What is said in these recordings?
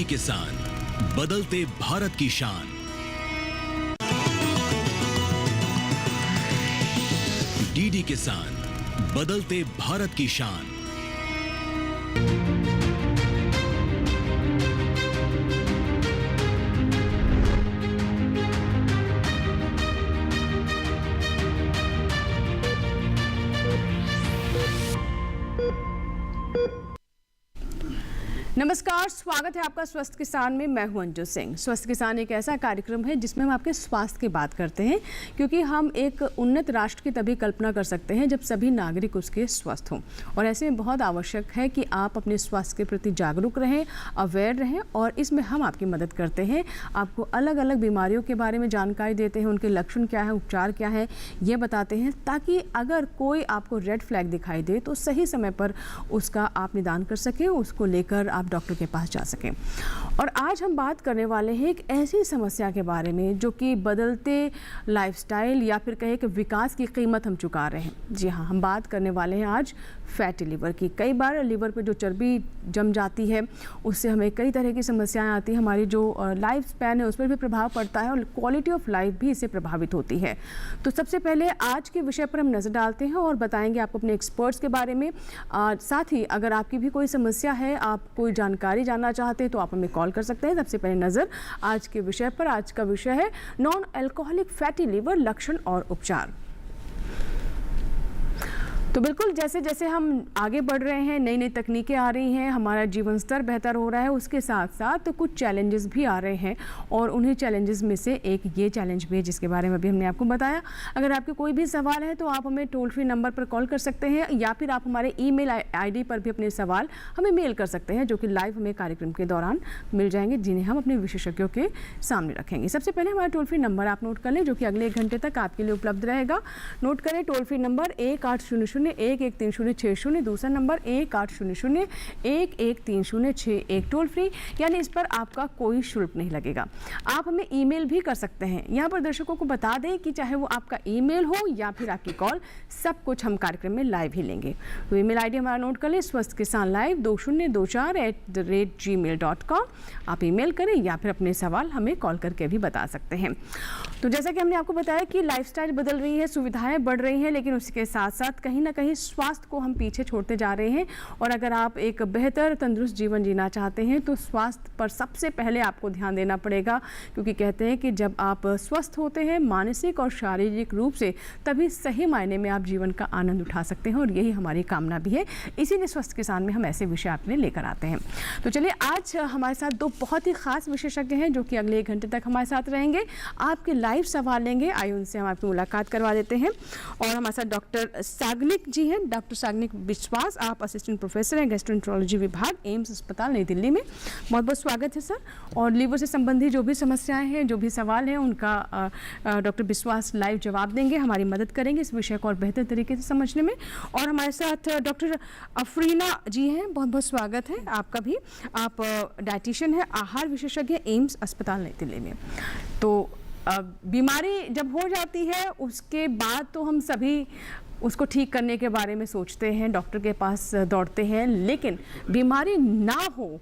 किसान, बदलते भारत की शान। डीडी किसान, बदलते भारत की शान। नमस्कार, स्वागत है आपका स्वस्थ किसान में। मैं हूं अंजू सिंह। स्वस्थ किसान एक ऐसा कार्यक्रम है जिसमें हम आपके स्वास्थ्य की बात करते हैं, क्योंकि हम एक उन्नत राष्ट्र की तभी कल्पना कर सकते हैं जब सभी नागरिक उसके स्वस्थ हों। और ऐसे में बहुत आवश्यक है कि आप अपने स्वास्थ्य के प्रति जागरूक रहें, अवेयर रहें, और इसमें हम आपकी मदद करते हैं। आपको अलग अलग बीमारियों के बारे में जानकारी देते हैं, उनके लक्षण क्या है, उपचार क्या है, ये बताते हैं, ताकि अगर कोई आपको रेड फ्लैग दिखाई दे तो सही समय पर उसका आप निदान कर सकें, उसको लेकर आप डॉक्टर के पास जा सकें। और आज हम बात करने वाले हैं एक ऐसी समस्या के बारे में जो कि बदलते लाइफस्टाइल या फिर कहें कि विकास की कीमत हम चुका रहे हैं। जी हाँ, हम बात करने वाले हैं आज फैटी लिवर की। कई बार लिवर पर जो चर्बी जम जाती है उससे हमें कई तरह की समस्याएं आती हैं। हमारी जो लाइफ स्पैन है उस पर भी प्रभाव पड़ता है और क्वालिटी ऑफ लाइफ भी इससे प्रभावित होती है। तो सबसे पहले आज के विषय पर हम नज़र डालते हैं और बताएंगे आपको अपने एक्सपर्ट्स के बारे में। साथ ही अगर आपकी भी कोई समस्या है, आप कोई जानकारी जानना चाहते हैं तो आप हमें कॉल कर सकते हैं। सबसे पहले नज़र आज के विषय पर। आज का विषय है नॉन अल्कोहलिक फैटी लिवर, लक्षण और उपचार। तो बिल्कुल जैसे जैसे हम आगे बढ़ रहे हैं, नई नई तकनीकें आ रही हैं, हमारा जीवन स्तर बेहतर हो रहा है, उसके साथ साथ तो कुछ चैलेंजेस भी आ रहे हैं। और उन्हीं चैलेंजेस में से एक ये चैलेंज भी है जिसके बारे में अभी हमने आपको बताया। अगर आपके कोई भी सवाल है तो आप हमें टोल फ्री नंबर पर कॉल कर सकते हैं, या फिर आप हमारे ईमेल आईडी पर भी अपने सवाल हमें मेल कर सकते हैं, जो कि लाइव हमें कार्यक्रम के दौरान मिल जाएंगे, जिन्हें हम अपने विशेषज्ञों के सामने रखेंगे। सबसे पहले हमारा टोल फ्री नंबर आप नोट कर लें, जो कि अगले 1 घंटे तक आपके लिए उपलब्ध रहेगा। नोट करें, टोल फ्री नंबर 1800-113060। दूसरा नंबर 1800-113061, टोल फ्री, यानी इस पर आपका कोई शुल्क नहीं लगेगा। आप हमें ईमेल भी कर सकते हैं। यहाँ पर दर्शकों को बता दें कि चाहे वो आपका ईमेल हो या फिर आपकी कॉल, सब कुछ हम कार्यक्रम में लाइव ही लेंगे। तो ईमेल आईडी हमारा नोट कर लें, स्वस्थ किसान लाइव 2024@gmail.com। आप ईमेल करें या फिर अपने सवाल हमें कॉल करके भी बता सकते हैं। तो जैसा कि हमने आपको बताया कि लाइफस्टाइल बदल रही है, सुविधाएं बढ़ रही हैं, लेकिन उसके साथ साथ कहीं ना कहीं स्वास्थ्य को हम पीछे छोड़ते जा रहे हैं। और अगर आप एक बेहतर तंदुरुस्त जीवन जीना चाहते हैं तो स्वास्थ्य पर सबसे पहले आपको ध्यान देना पड़ेगा, क्योंकि कहते हैं कि जब आप स्वस्थ होते हैं मानसिक और शारीरिक रूप से, तभी सही मायने में आप जीवन का आनंद उठा सकते हैं। और यही हमारी कामना भी है, इसीलिए स्वस्थ किसान में हम ऐसे विषय आपने लेकर आते हैं। तो चलिए, आज हमारे साथ 2 बहुत ही खास विशेषज्ञ हैं जो कि अगले 1 घंटे तक हमारे साथ रहेंगे, आपके लाइव सवाल लेंगे। आइए उनसे हम आपकी मुलाकात करवा देते हैं। और हमारे साथ डॉक्टर साग्निक जी हैं, डॉक्टर साग्निक विश्वास। आप असिस्टेंट प्रोफेसर हैं गैस्ट्रोएंटरोलॉजी विभाग, एम्स अस्पताल नई दिल्ली में। बहुत बहुत स्वागत है सर। और लीवर से संबंधी जो भी समस्याएं हैं, जो भी सवाल हैं, उनका डॉक्टर विश्वास लाइव जवाब देंगे, हमारी मदद करेंगे इस विषय को और बेहतर तरीके से समझने में। और हमारे साथ डॉक्टर अफरीना जी हैं, बहुत बहुत स्वागत है आपका भी। आप डाइटिशियन हैं, आहार विशेषज्ञ, एम्स अस्पताल नई दिल्ली में। तो बीमारी जब हो जाती है उसके बाद तो हम सभी उसको ठीक करने के बारे में सोचते हैं, डॉक्टर के पास दौड़ते हैं, लेकिन बीमारी ना हो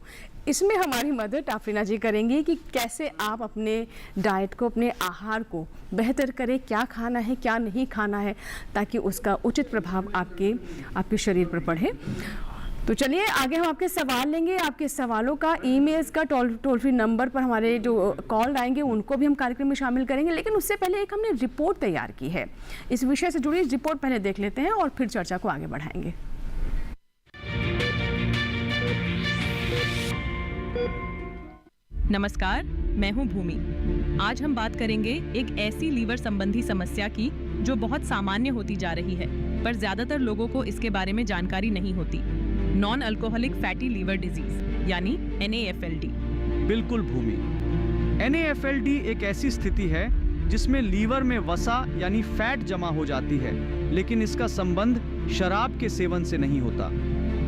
इसमें हमारी मदद अफरीना जी करेंगी कि कैसे आप अपने डाइट को, अपने आहार को बेहतर करें, क्या खाना है, क्या नहीं खाना है, ताकि उसका उचित प्रभाव आपके शरीर पर पड़े। तो चलिए आगे हम आपके सवाल लेंगे। आपके सवालों का, ईमेल्स का, टोल फ्री नंबर पर हमारे जो कॉल आएंगे उनको भी हम कार्यक्रम में शामिल करेंगे। लेकिन उससे पहले एक हमने रिपोर्ट तैयार की है, इस विषय से जुड़ी रिपोर्ट पहले देख लेते हैं और फिर चर्चा को आगे बढ़ाएंगे। नमस्कार, मैं हूं भूमि। आज हम बात करेंगे एक ऐसी लीवर संबंधी समस्या की जो बहुत सामान्य होती जा रही है, पर ज्यादातर लोगों को इसके बारे में जानकारी नहीं होती। Non alcoholic fatty liver disease यानी NAFLD। बिल्कुल भूमि, NAFLD एक ऐसी स्थिति है जिसमें लीवर में वसा यानी फैट जमा हो जाती है, लेकिन इसका संबंध शराब के सेवन से नहीं होता।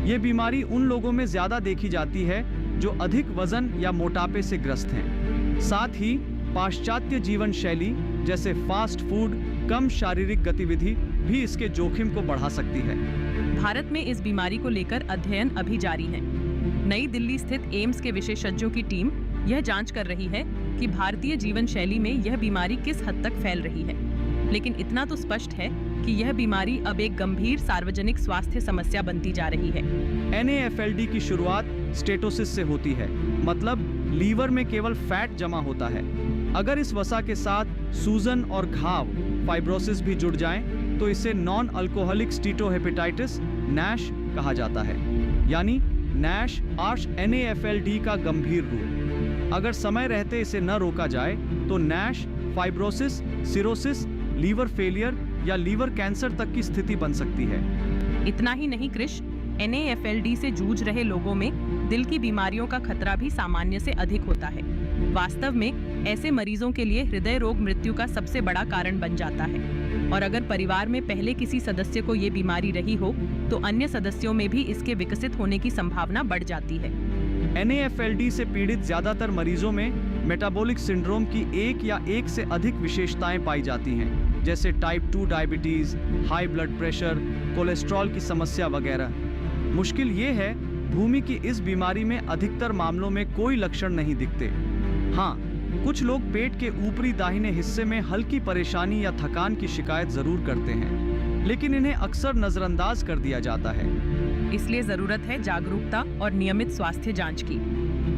ये बीमारी उन लोगों में ज्यादा देखी जाती है जो अधिक वजन या मोटापे से ग्रस्त हैं। साथ ही पाश्चात्य जीवन शैली जैसे फास्ट फूड, कम शारीरिक गतिविधि भी इसके जोखिम को बढ़ा सकती है। भारत में इस बीमारी को लेकर अध्ययन अभी जारी है। नई दिल्ली स्थित एम्स के विशेषज्ञों की टीम यह जांच कर रही है कि भारतीय जीवन शैली में यह बीमारी किस हद तक फैल रही है। लेकिन इतना तो स्पष्ट है कि यह बीमारी अब एक गंभीर सार्वजनिक स्वास्थ्य समस्या बनती जा रही है। NAFLD की शुरुआत स्टेटोसिस से होती है, मतलब लीवर में केवल फैट जमा होता है। अगर इस वसा के साथ सूजन और घाव फाइब्रोसिस भी जुड़ जाएं, तो इसे नॉन अल्कोहलिक स्टीटोहेपेटाइटिस NASH कहा जाता है, यानी NASH NAFLD का गंभीर रूप। अगर समय रहते इसे न रोका जाए तो NASH fibrosis, cirrhosis, liver failure या लीवर कैंसर तक की स्थिति बन सकती है। इतना ही नहीं कृष, NAFLD से जूझ रहे लोगों में दिल की बीमारियों का खतरा भी सामान्य से अधिक होता है। वास्तव में ऐसे मरीजों के लिए हृदय रोग मृत्यु का सबसे बड़ा कारण बन जाता है, और अगर परिवार में पहले किसी सदस्य को ये बीमारी रही हो तो अन्य सदस्यों में भी इसके विकसित होने की संभावना बढ़ जाती है। NAFLD से पीड़ित ज्यादातर मरीजों में मेटाबॉलिक सिंड्रोम की एक या एक से अधिक विशेषताएं पाई जाती हैं, जैसे type 2 diabetes, high blood pressure, cholesterol की समस्या वगैरह। मुश्किल ये है, भूमि की इस बीमारी में अधिकतर मामलों में कोई लक्षण नहीं दिखते। हाँ, कुछ लोग पेट के ऊपरी दाहिने हिस्से में हल्की परेशानी या थकान की शिकायत जरूर करते हैं, लेकिन इन्हें अक्सर नजरअंदाज कर दिया जाता है। इसलिए जरूरत है जागरूकता और नियमित स्वास्थ्य जांच की।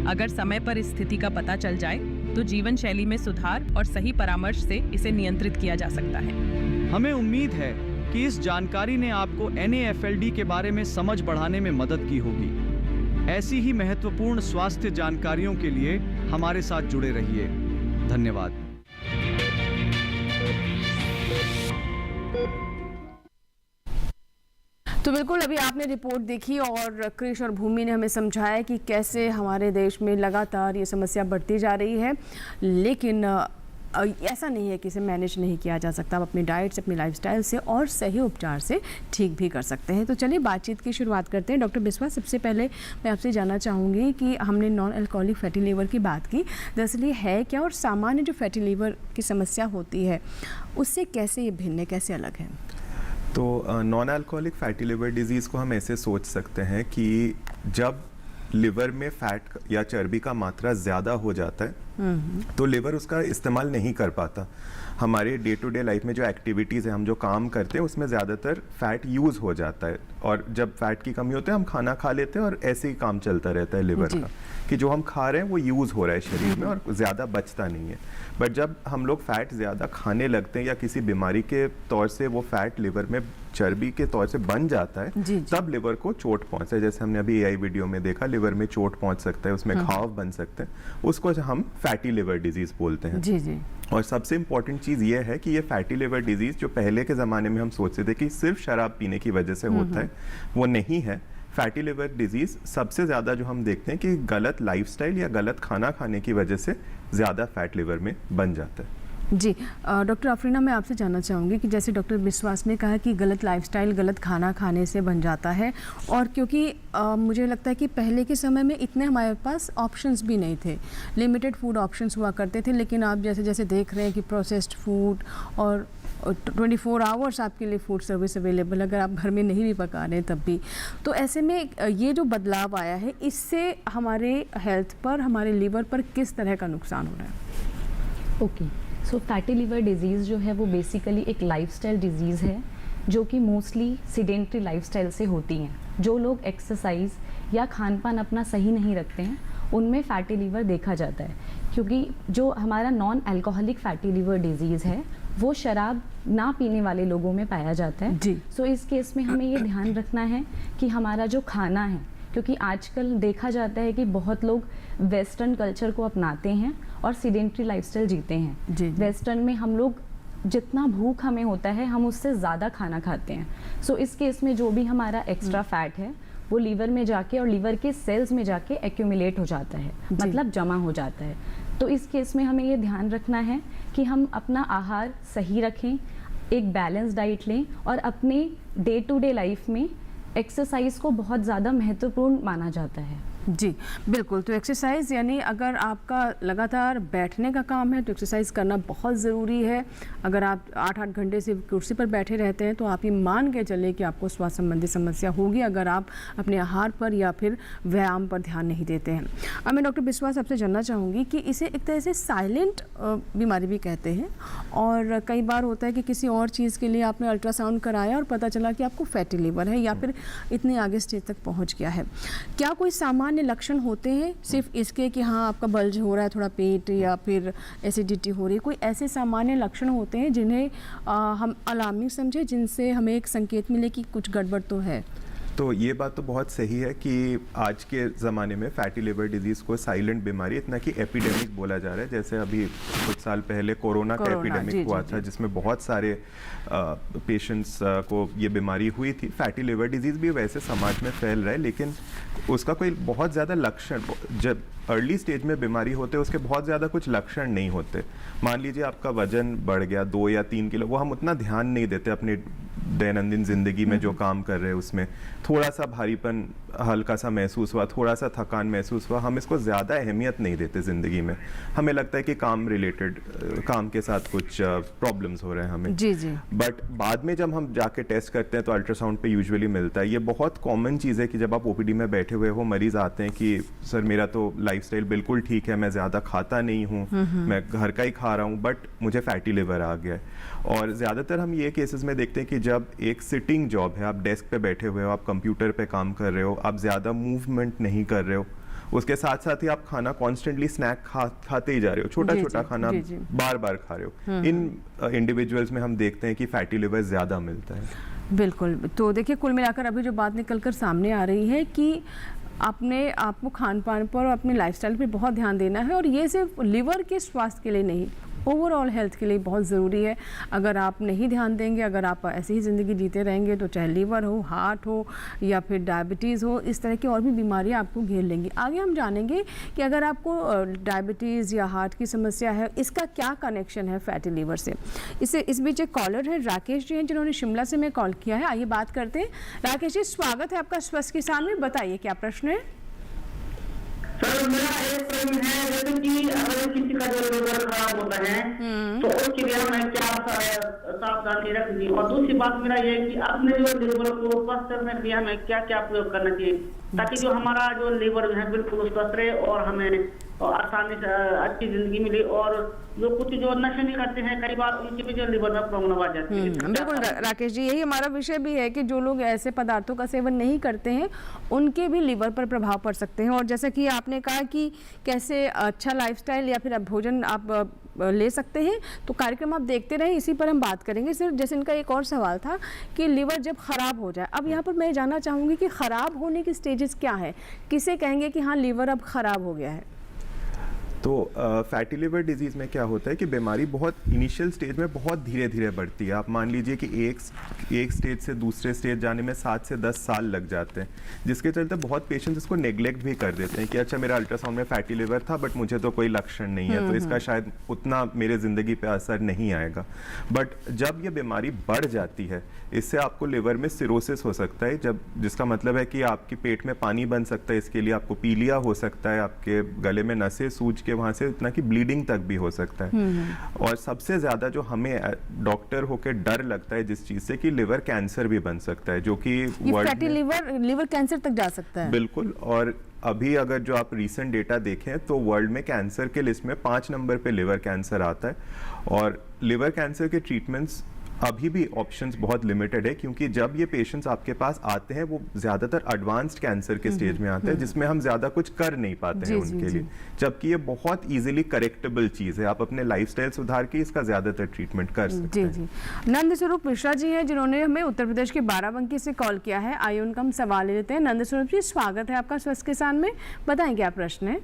अगर समय पर इस स्थिति का पता चल जाए तो जीवन शैली में सुधार और सही परामर्श से इसे नियंत्रित किया जा सकता है। हमें उम्मीद है कि इस जानकारी ने आपको NAFLD के बारे में समझ बढ़ाने में मदद की होगी। ऐसी ही महत्वपूर्ण स्वास्थ्य जानकारियों के लिए हमारे साथ जुड़े रहिए। धन्यवाद। तो बिल्कुल अभी आपने रिपोर्ट देखी और कृष और भूमि ने हमें समझाया कि कैसे हमारे देश में लगातार ये समस्या बढ़ती जा रही है, लेकिन ऐसा नहीं है कि इसे मैनेज नहीं किया जा सकता। आप अपनी डाइट से, अपनी लाइफस्टाइल से और सही उपचार से ठीक भी कर सकते हैं। तो चलिए बातचीत की शुरुआत करते हैं। डॉक्टर बिस्वा, सबसे पहले मैं आपसे जानना चाहूँगी कि हमने नॉन अल्कोहलिक फैटी लीवर की बात की, दरअसल ये है क्या, और सामान्य जो फैटी लीवर की समस्या होती है उससे कैसे ये भिन्न है, कैसे अलग है? तो non alcoholic fatty liver disease को हम ऐसे सोच सकते हैं कि जब लिवर में फैट या चर्बी का मात्रा ज़्यादा हो जाता है तो लिवर उसका इस्तेमाल नहीं कर पाता। हमारे डे टू डे लाइफ में जो एक्टिविटीज़ है, हम जो काम करते हैं, उसमें ज़्यादातर फ़ैट यूज़ हो जाता है, और जब फैट की कमी होती है हम खाना खा लेते हैं और ऐसे ही काम चलता रहता है लिवर का कि जो हम खा रहे हैं वो यूज़ हो रहा है शरीर में और ज़्यादा बचता नहीं है। बट जब हम लोग फ़ैट ज़्यादा खाने लगते हैं या किसी बीमारी के तौर से वो फ़ैट लिवर में चर्बी के तौर से बन जाता है, तब लिवर को चोट पहुंचता है। जैसे हमने अभी AI वीडियो में देखा, लिवर में चोट पहुंच सकता है, उसमें घाव बन सकते हैं, उसको हम फैटी लिवर डिजीज़ बोलते हैं। जी। और सबसे इम्पॉर्टेंट चीज़ ये है कि ये फैटी लिवर डिजीज़ जो पहले के ज़माने में हम सोचते थे कि सिर्फ शराब पीने की वजह से होता है, वो नहीं है। फैटी लिवर डिजीज़ सबसे ज़्यादा जो हम देखते हैं कि गलत लाइफस्टाइल या गलत खाना खाने की वजह से ज़्यादा फैट लिवर में बन जाता है। जी डॉक्टर अफरीना, मैं आपसे जानना चाहूँगी कि जैसे डॉक्टर विश्वास ने कहा कि गलत लाइफस्टाइल, गलत खाना खाने से बन जाता है, और क्योंकि मुझे लगता है कि पहले के समय में इतने हमारे पास ऑप्शंस भी नहीं थे, लिमिटेड फूड ऑप्शंस हुआ करते थे, लेकिन आप जैसे जैसे देख रहे हैं कि प्रोसेस्ड फूड और 24 आवर्स आपके लिए फूड सर्विस अवेलेबल, अगर आप घर में नहीं भी पका रहे हैं तब भी। तो ऐसे में ये जो बदलाव आया है, इससे हमारे हेल्थ पर, हमारे लीवर पर किस तरह का नुकसान हो रहा है? ओके, सो फैटी लिवर डिजीज़ जो है वो बेसिकली एक लाइफस्टाइल डिजीज़ है जो कि मोस्टली सीडेंट्री लाइफस्टाइल से होती हैं। जो लोग एक्सरसाइज या खान पान अपना सही नहीं रखते हैं उनमें फैटी लीवर देखा जाता है, क्योंकि जो हमारा non alcoholic fatty liver disease है वो शराब ना पीने वाले लोगों में पाया जाता है जी। सो इस केस में हमें ये ध्यान रखना है कि हमारा जो खाना है, क्योंकि आजकल देखा जाता है कि बहुत लोग वेस्टर्न कल्चर को अपनाते हैं और सीडेंट्री लाइफस्टाइल जीते हैं। जी। वेस्टर्न में हम लोग जितना भूख हमें होता है हम उससे ज़्यादा खाना खाते हैं। सो इस केस में जो भी हमारा एक्स्ट्रा फैट है वो लीवर में जाके और लीवर के सेल्स में जाके एक्यूमुलेट हो जाता है, मतलब जमा हो जाता है। तो इस केस में हमें ये ध्यान रखना है कि हम अपना आहार सही रखें, एक बैलेंस डाइट लें और अपने डे टू डे लाइफ में एक्सरसाइज को बहुत ज़्यादा महत्वपूर्ण माना जाता है। जी बिल्कुल। तो एक्सरसाइज यानी अगर आपका लगातार बैठने का काम है तो एक्सरसाइज करना बहुत ज़रूरी है। अगर आप 8-8 घंटे से कुर्सी पर बैठे रहते हैं तो आप ये मान के चले कि आपको स्वास्थ्य संबंधी समस्या होगी अगर आप अपने आहार पर या फिर व्यायाम पर ध्यान नहीं देते हैं। अब मैं डॉक्टर बिस्वा आपसे जानना चाहूँगी कि इसे एक तरह से साइलेंट बीमारी भी कहते हैं, और कई बार होता है कि किसी और चीज़ के लिए आपने अल्ट्रासाउंड कराया और पता चला कि आपको फैटी लिवर है या फिर इतने आगे स्टेज तक पहुँच गया है। क्या कोई सामान्य लक्षण होते हैं सिर्फ इसके कि हाँ आपका बल्ज हो रहा है थोड़ा पेट या फिर एसिडिटी हो रही है? कोई ऐसे सामान्य लक्षण होते हैं जिन्हें हम अलार्मिंग समझे, जिनसे हमें एक संकेत मिले कि कुछ गड़बड़ तो है? तो ये बात तो बहुत सही है कि आज के ज़माने में फैटी लिवर डिजीज़ को साइलेंट बीमारी, इतना कि एपिडेमिक बोला जा रहा है। जैसे अभी कुछ साल पहले कोरोना का एपिडेमिक हुआ था जिसमें बहुत सारे पेशेंट्स को ये बीमारी हुई थी। फैटी लिवर डिजीज़ भी वैसे समाज में फैल रहा है, लेकिन उसका कोई बहुत ज़्यादा लक्षण, जब अर्ली स्टेज में बीमारी होते हैं उसके बहुत ज़्यादा कुछ लक्षण नहीं होते। मान लीजिए आपका वजन बढ़ गया 2 या 3 किलो, वो हम उतना ध्यान नहीं देते अपनी दैनंदिन ज़िंदगी में जो काम कर रहे हैं उसमें। थोड़ा सा भारीपन हल्का सा महसूस हुआ, थोड़ा सा थकान महसूस हुआ, हम इसको ज़्यादा अहमियत नहीं देते ज़िंदगी में। हमें लगता है कि काम रिलेटेड, काम के साथ कुछ प्रॉब्लम्स हो रहे हैं हमें। जी जी। बट बाद में जब हम जाके टेस्ट करते हैं तो अल्ट्रासाउंड पे यूजुअली मिलता है। ये बहुत कॉमन चीज़ है कि जब आप ओपीडी में बैठे हुए हो, मरीज़ आते हैं कि सर मेरा तो लाइफस्टाइल बिल्कुल ठीक है, मैं ज़्यादा खाता नहीं हूँ, मैं घर का ही खा रहा हूँ, बट मुझे फैटी लिवर आ गया है। और ज़्यादातर हम ये केसेस में देखते हैं कि जब एक सिटिंग जॉब है, आप डेस्क पे बैठे हुए हो, आप कंप्यूटर पे काम कर रहे हो, आप ज़्यादा मूवमेंट नहीं कर रहे हो, उसके साथ साथ ही आप खाना कॉन्स्टेंटली स्नैक खाते ही जा रहे हो, छोटा छोटा खाना बार बार खा रहे हो, इन इंडिविजुअल्स में हम देखते हैं कि फैटी लिवर ज़्यादा मिलता है। बिल्कुल। तो देखिए कुल मिलाकर अभी जो बात निकल कर सामने आ रही है कि आपको खान पान पर और अपने लाइफस्टाइल पर बहुत ध्यान देना है, और ये सिर्फ लिवर के स्वास्थ्य के लिए नहीं, ओवरऑल हेल्थ के लिए बहुत ज़रूरी है। अगर आप नहीं ध्यान देंगे, अगर आप ऐसी ही ज़िंदगी जीते रहेंगे तो चाहे लीवर हो, हार्ट हो या फिर डायबिटीज़ हो, इस तरह की और भी बीमारियां आपको घेर लेंगी। आगे हम जानेंगे कि अगर आपको डायबिटीज़ या हार्ट की समस्या है, इसका क्या कनेक्शन है फैटी लीवर से। इस बीच एक कॉलर है, राकेश जी हैं, जिन्होंने शिमला से मैं कॉल किया है। आइए बात करते हैं। राकेश जी, स्वागत है आपका स्वस्थ किसान में। बताइए क्या प्रश्न है? सर मेरा एक प्रश्न है, जैसे कि अगर किसी का जो लिवर खराब होता है तो उसके लिए हमें क्या सावधानी रखनी, और दूसरी बात मेरा ये है कि अपने जो लिवर को स्वस्थ करने के लिए हमें क्या क्या प्रयोग करना चाहिए ताकि जो हमारा जो लिवर है बिल्कुल स्वस्थ रहे और हमें आसानी से अच्छी जिंदगी मिले, और जो कुछ जो नशे नहीं करते हैं कई बार उनकी भी जो लिवर में प्रॉब्लम आ जाती है। बिल्कुल राकेश जी, यही हमारा विषय भी है कि जो लोग ऐसे पदार्थों का सेवन नहीं करते हैं उनके भी लिवर पर प्रभाव पड़ सकते हैं। और जैसा कि आपने कहा कि कैसे अच्छा लाइफस्टाइल या फिर भोजन आप ले सकते हैं, तो कार्यक्रम आप देखते रहें, इसी पर हम बात करेंगे। सिर्फ जैसे इनका एक और सवाल था कि लिवर जब खराब हो जाए, अब यहाँ पर मैं जानना चाहूँगी कि खराब होने की स्टेजेस क्या है, किसे कहेंगे कि हाँ लिवर अब खराब हो गया है? तो फैटी लिवर डिजीज़ में क्या होता है कि बीमारी बहुत इनिशियल स्टेज में बहुत धीरे धीरे बढ़ती है। आप मान लीजिए कि एक स्टेज से दूसरे स्टेज जाने में 7 से 10 साल लग जाते हैं, जिसके चलते बहुत पेशेंट्स इसको नेग्लेक्ट भी कर देते हैं कि अच्छा मेरा अल्ट्रासाउंड में फैटी लिवर था बट मुझे तो कोई लक्षण नहीं है, तो इसका शायद उतना मेरे ज़िंदगी पे असर नहीं आएगा। बट जब ये बीमारी बढ़ जाती है, इससे आपको लिवर में सिरोसिस हो सकता है, जिसका मतलब है कि आपके पेट में पानी बन सकता है, इसके लिए आपको पीलिया हो सकता है, आपके गले में नसें सूज के वहां से इतना कि ब्लीडिंग तक भी हो सकता है। और सबसे ज्यादा जो हमें डॉक्टर होकर डर लगता है जिस चीज से, कि लिवर कैंसर भी बन सकता है, जो कि फैटी लिवर कैंसर तक जा सकता है। बिल्कुल। और अभी अगर जो आप रीसेंट डेटा देखें तो वर्ल्ड में कैंसर के लिस्ट में 5 नंबर पे लिवर कैंसर आता है, और लिवर कैंसर के ट्रीटमेंट्स अभी भी ऑप्शंस बहुत लिमिटेड है, क्योंकि जब ये पेशेंट्स आपके पास आते हैं वो ज्यादातर एडवांस्ड कैंसर के स्टेज में आते हैं, जिसमें हम ज्यादा कुछ कर नहीं पाते हैं उनके लिए, जबकि ये बहुत इजीली करेक्टेबल चीज है। आप अपने लाइफस्टाइल सुधार के इसका ज्यादातर ट्रीटमेंट कर सकते हैं। जी। नंद स्वरूप मिश्रा जी हैं, जिन्होंने हमें उत्तर प्रदेश के बाराबंकी से कॉल किया है। आइए उनका हम सवाल ले लेते हैं। नंद स्वरूप जी, स्वागत है आपका स्वस्थ किसान में। बताएं क्या प्रश्न है?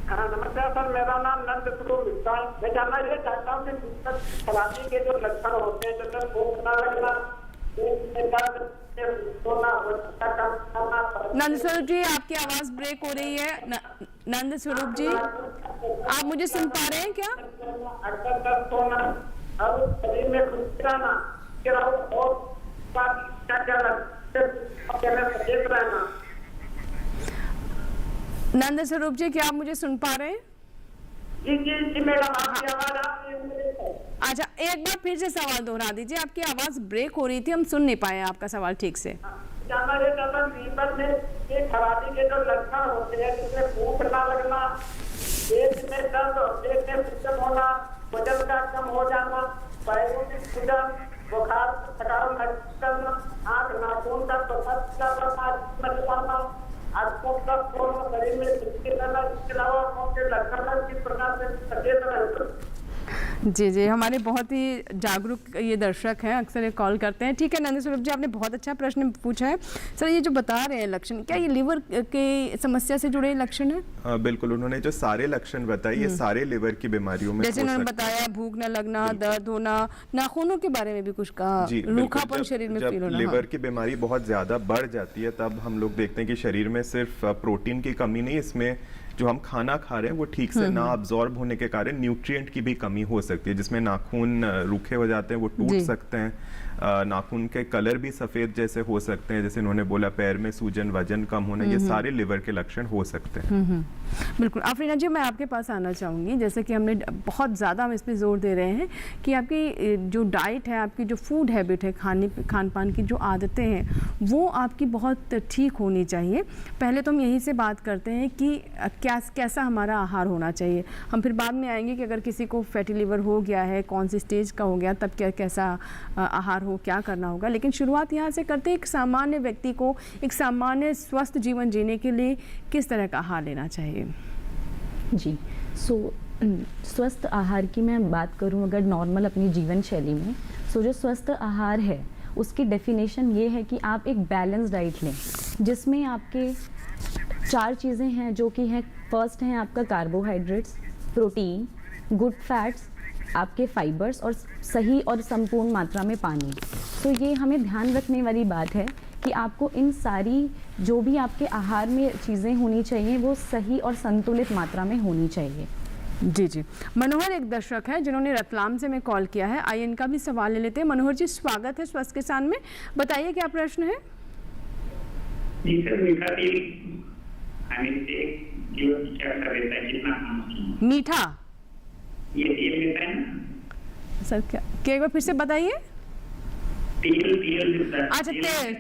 हाँ नमस्कार सर, मेरा नाम नंद स्वरूप मिश्रा है। मैं जानना ये चाहता हूँ कि खराबी के जो लक्षण होते हैं, जैसे भूख न लगना, नंद स्वरूप जी, आपकी आवाज ब्रेक हो रही है। नंद स्वरूप जी, आप मुझे सुन पा रहे हैं क्या? अक्सर दर्द होना और शरीर में खुजलाना और क्या क्या रहना। नंद स्वरूप जी, क्या आप मुझे सुन पा रहे हैं? जी मैडम, आपकी आवाज आ रही है। अच्छा, एक बार फिर से सवाल दोहरा दीजिए, आपकी आवाज ब्रेक हो रही थी, हम सुन नहीं पाए आपका सवाल ठीक से। जानना ये चाहता लीवर में ये खराबी के जो लक्षण होते हैं, जिसमें भूख ना लगना, पेट में दर्द, पेट में सूजन होना, वजन का कम हो जाना, पैरों में सूजन, बुखार, थकान महसूस करना, आँख नाखून का पता, आंखों का खोलना, शरीर में चिपके रहना, इसके अलावा आंखों के लक्षण किस प्रकार से सचेत रहते। जी जी, हमारे बहुत ही जागरूक ये दर्शक हैं, अक्सर ये कॉल करते हैं। ठीक है नंद स्वरूप जी, आपने बहुत अच्छा प्रश्न पूछा है। सर, ये जो बता रहे हैं लक्षण, क्या ये लिवर की समस्या से जुड़े लक्षण हैं? बिल्कुल, उन्होंने जो सारे लक्षण बताए ये सारे लिवर की बीमारियों में, जैसे उन्होंने बताया भूख न लगना, दर्द होना, नाखूनों के बारे में भी कुछ कहा, रूखापन शरीर में फील होना। लिवर की बीमारी बहुत ज्यादा बढ़ जाती है तब हम लोग देखते हैं कि शरीर में सिर्फ प्रोटीन की कमी नहीं, इसमें जो हम खाना खा रहे हैं वो ठीक से ना अब्जॉर्ब होने के कारण न्यूट्रिएंट की भी कमी हो सकती है, जिसमें नाखून रूखे हो जाते हैं, वो टूट सकते हैं, नाखून के कलर भी सफेद जैसे हो सकते हैं, जैसे इन्होंने बोला पैर में सूजन, वजन कम होना, ये सारे लिवर के लक्षण हो सकते हैं। बिल्कुल। आफरीना जी, मैं आपके पास आना चाहूँगी, जैसे कि हमने बहुत ज़्यादा हम इस पर जोर दे रहे हैं कि आपकी जो डाइट है, आपकी जो फूड हैबिट है, खान पान की जो आदतें हैं, वो आपकी बहुत ठीक होनी चाहिए। पहले तो हम यहीं से बात करते हैं कि कैसा हमारा आहार होना चाहिए। हम फिर बाद में आएंगे कि अगर किसी को फैटी लिवर हो गया है, कौन सी स्टेज का हो गया, तब कैसा आहार हो, क्या करना होगा। लेकिन शुरुआत यहाँ से करते हैं, एक सामान्य व्यक्ति को एक सामान्य स्वस्थ जीवन जीने के लिए किस तरह का आहार लेना चाहिए? जी, स्वस्थ आहार की मैं बात करूं अगर नॉर्मल अपनी जीवन शैली में, जो स्वस्थ आहार है उसकी डेफिनेशन ये है कि आप एक बैलेंस डाइट लें, जिसमें आपके 4 चीज़ें हैं जो कि हैं, फर्स्ट हैं आपका कार्बोहाइड्रेट्स, प्रोटीन, गुड फैट्स, आपके फाइबर्स और सही और संपूर्ण मात्रा में पानी। तो ये हमें ध्यान रखने वाली बात है कि आपको इन सारी जो भी आपके आहार में चीज़ें होनी चाहिए वो सही और संतुलित मात्रा में होनी चाहिए। जी जी। मनोहर एक दर्शक है जिन्होंने रतलाम से मैं कॉल किया है, आइए इनका भी सवाल ले लेते हैं। मनोहर जी, स्वागत है स्वस्थ किसान में, बताइए क्या प्रश्न है? जी सर, मीठा तेल खाने से जीवन की क्या असर रहता है, कितना खाना चाहिए? मीठा ये तेल लेता है ना सर, क्या एक बार फिर से बताइए? तेल अच्छा, तेल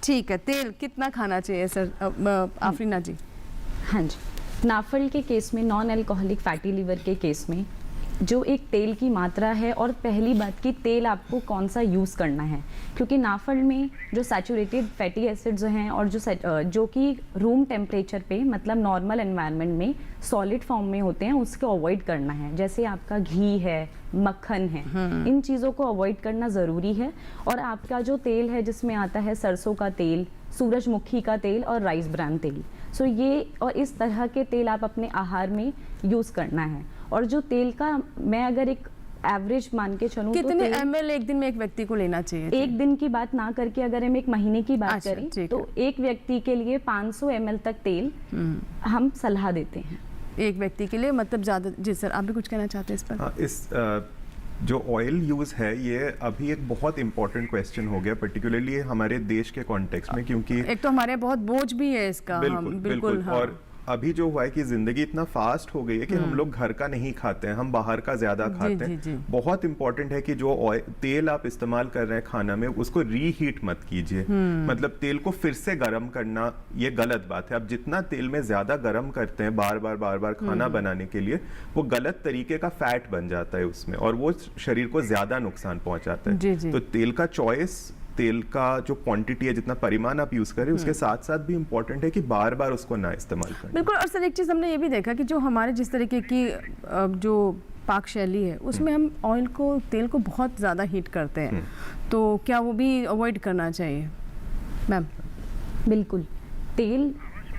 ठीक है। तेल कितना खाना चाहिए सर? आफरीना जी। हाँ जी, नाफल के केस में, नॉन अल्कोहलिक फैटी लिवर के केस में जो एक तेल की मात्रा है, और पहली बात कि तेल आपको कौन सा यूज़ करना है, क्योंकि नाफल में जो सैचुरेटेड फैटी एसिड्स हैं और जो कि रूम टेम्परेचर पे, मतलब नॉर्मल एनवायरनमेंट में सॉलिड फॉर्म में होते हैं, उसको अवॉइड करना है। जैसे आपका घी है, मक्खन है, इन चीज़ों को अवॉइड करना ज़रूरी है। और आपका जो तेल है जिसमें आता है सरसों का तेल, सूरजमुखी का तेल और राइस ब्रान तेल, ये और इस तरह के तेल आप अपने आहार में यूज़ करना है। और जो तेल का मैं अगर एक एवरेज मान के चलूं, कितने ml एक दिन में एक व्यक्ति को लेना चाहिए? एक दिन की बात ना करके अगर हम एक महीने की बात करें तो एक व्यक्ति के लिए 500 ml तक तेल हम सलाह देते हैं एक व्यक्ति के लिए, मतलब ज़्यादा। जी सर, आप भी कुछ कहना चाहते हैं इस पर? जो ऑयल यूज़ है ये अभी एक बहुत इंपॉर्टेंट क्वेश्चन हो गया, पर्टिकुलरली हमारे देश के कॉन्टेक्स्ट में, क्योंकि एक तो हमारे बहुत बोझ भी है इसका। बिल्कुल। हाँ। और अभी जो हुआ है कि जिंदगी इतना फास्ट हो गई है कि हम लोग घर का नहीं खाते हैं, हम बाहर का ज्यादा खाते हैं। बहुत इंपॉर्टेंट है कि जो तेल आप इस्तेमाल कर रहे हैं खाना में, उसको रीहीट मत कीजिए। मतलब तेल को फिर से गर्म करना ये गलत बात है। आप जितना तेल में ज्यादा गर्म करते हैं बार बार खाना बनाने के लिए, वो गलत तरीके का फैट बन जाता है उसमें, और वो शरीर को ज्यादा नुकसान पहुंचाता है। तो तेल का चॉइस, तेल का जो क्वांटिटी है, जितना परिमाण आप यूज करें, उसके साथ साथ भी इम्पोर्टेंट है कि बार बार उसको ना इस्तेमाल करें। बिल्कुल। और सर एक चीज़ हमने ये भी देखा कि जो हमारे जिस तरीके की जो पाक शैली है उसमें हम ऑयल को, तेल को बहुत ज़्यादा हीट करते हैं, तो क्या वो भी अवॉइड करना चाहिए मैम? बिल्कुल, तेल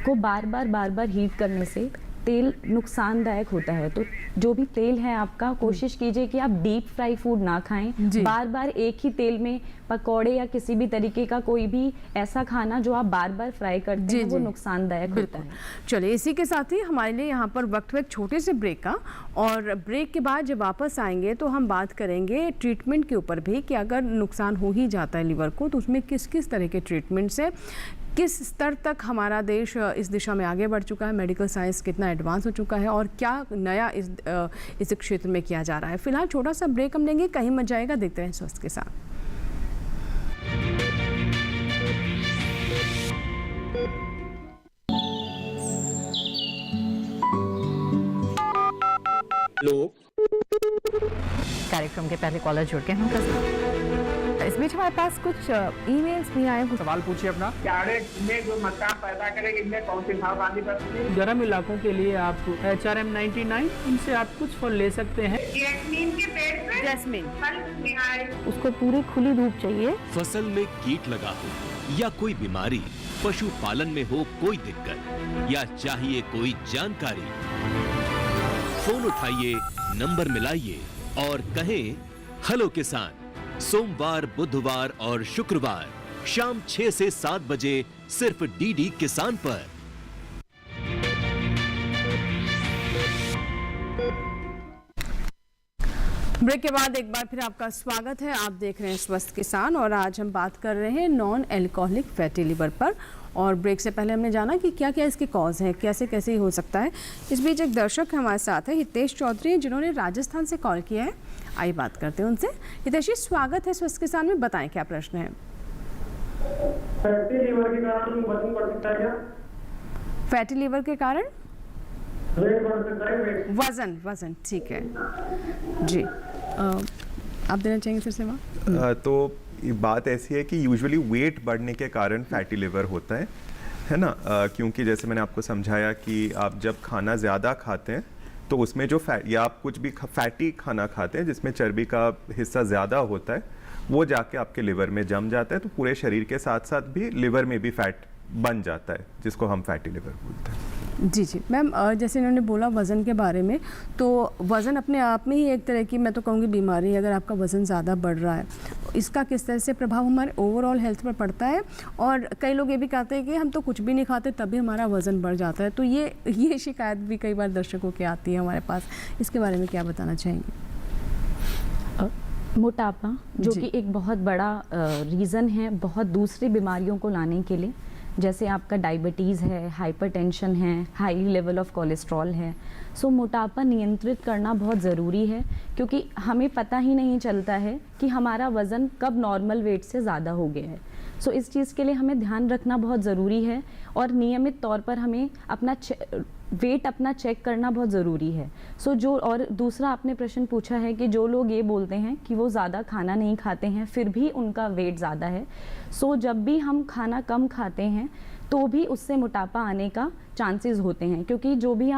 को बार बार हीट करने से तेल नुकसानदायक होता है। तो जो भी तेल है आपका, कोशिश कीजिए कि आप डीप फ्राई फूड ना खाएं। बार बार एक ही तेल में पकौड़े या किसी भी तरीके का कोई भी ऐसा खाना जो आप बार बार फ्राई करते हैं, वो नुकसानदायक होता है। चलिए, इसी के साथ ही हमारे लिए यहाँ पर वक्त हुआ एक छोटे से ब्रेक का, और ब्रेक के बाद जब वापस आएंगे तो हम बात करेंगे ट्रीटमेंट के ऊपर भी, कि अगर नुकसान हो ही जाता है लिवर को तो उसमें किस किस तरह के ट्रीटमेंट्स है, किस स्तर तक हमारा देश इस दिशा में आगे बढ़ चुका है, मेडिकल साइंस कितना एडवांस हो चुका है और क्या नया इस क्षेत्र में किया जा रहा है। फिलहाल छोटा सा ब्रेक हम लेंगे, कहीं मत जाएगा, देखते रहें स्वस्थ के साथ। कार्यक्रम के पहले कॉलर जुड़ के हम इस बीच हमारे पास कुछ ईमेल्स भी आए हैं। सवाल पूछिए अपना। में जो मकान पैदा करेंगे इनमें कौन सी सावधानी बरतनी है? गर्म इलाकों के लिए आप HRM 99 इनसे आप कुछ फल ले सकते हैं। जैस्मीन के पेड़ पे जैस्मीन फल निहाय उसको पूरी खुली धूप चाहिए। फसल में कीट लगा हो या कोई बीमारी, पशुपालन में हो कोई दिक्कत या चाहिए कोई जानकारी, फोन उठाइए, नंबर मिलाइए और कहें हेलो किसान। सोमवार, बुधवार और शुक्रवार शाम 6 से 7 बजे सिर्फ डीडी किसान पर। ब्रेक के बाद एक बार फिर आपका स्वागत है। आप देख रहे हैं स्वस्थ किसान और आज हम बात कर रहे हैं नॉन एल्कोहलिक फैटी लिवर पर। और ब्रेक से पहले हमने जाना कि क्या क्या इसके कॉज हैं, कैसे कैसे हो सकता है। इस बीच एक दर्शक हमारे साथ है, हितेश चौधरी, जिन्होंने राजस्थान से कॉल किया है। आइए बात करते हैं उनसे। हितेश जी, स्वागत है स्वस्थ किसान में, बताएं क्या प्रश्न है। फैटी लीवर के कारण वजन बढ़ सकता है क्या? फैटी लीवर के कारण वेट बढ़ सकता है? वेट वजन ठीक है जी। आप देना चाहेंगे फिर से वहाँ? तो ये बात ऐसी है कि यूजुअली वेट बढ़ने के कारण फैटी लिवर होता है ना। क्योंकि जैसे मैंने आपको समझाया कि आप जब खाना ज़्यादा खाते हैं तो उसमें जो फैट या आप कुछ भी फैटी खाना खाते हैं जिसमें चर्बी का हिस्सा ज़्यादा होता है, वो जाके आपके लिवर में जम जाता है, तो पूरे शरीर के साथ साथ भी लिवर में भी फैट बन जाता है, जिसको हम फैटी लिवर बोलते हैं। जी मैम, जैसे इन्होंने बोला वज़न के बारे में, तो वज़न अपने आप में ही एक तरह की, मैं तो कहूँगी, बीमारी है। अगर आपका वज़न ज़्यादा बढ़ रहा है, इसका किस तरह से प्रभाव हमारे ओवरऑल हेल्थ पर पड़ता है? और कई लोग ये भी कहते हैं कि हम तो कुछ भी नहीं खाते तभी हमारा वज़न बढ़ जाता है। तो ये शिकायत भी कई बार दर्शकों की आती है हमारे पास, इसके बारे में क्या बताना चाहेंगे? मोटापा जो कि एक बहुत बड़ा रीज़न है बहुत दूसरी बीमारियों को लाने के लिए, जैसे आपका डायबिटीज़ है, हाइपरटेंशन है, हाई लेवल ऑफ कोलेस्ट्रॉल है। सो मोटापा नियंत्रित करना बहुत ज़रूरी है, क्योंकि हमें पता ही नहीं चलता है कि हमारा वज़न कब नॉर्मल वेट से ज़्यादा हो गया है। सो इस चीज़ के लिए हमें ध्यान रखना बहुत ज़रूरी है और नियमित तौर पर हमें अपना वेट अपना चेक करना बहुत ज़रूरी है। सो जो, और दूसरा आपने प्रश्न पूछा है कि जो लोग ये बोलते हैं कि वो ज़्यादा खाना नहीं खाते हैं फिर भी उनका वेट ज़्यादा है। सो जब भी हम खाना कम खाते हैं तो भी उससे मोटापा आने का चांसेस होते हैं, क्योंकि जो भी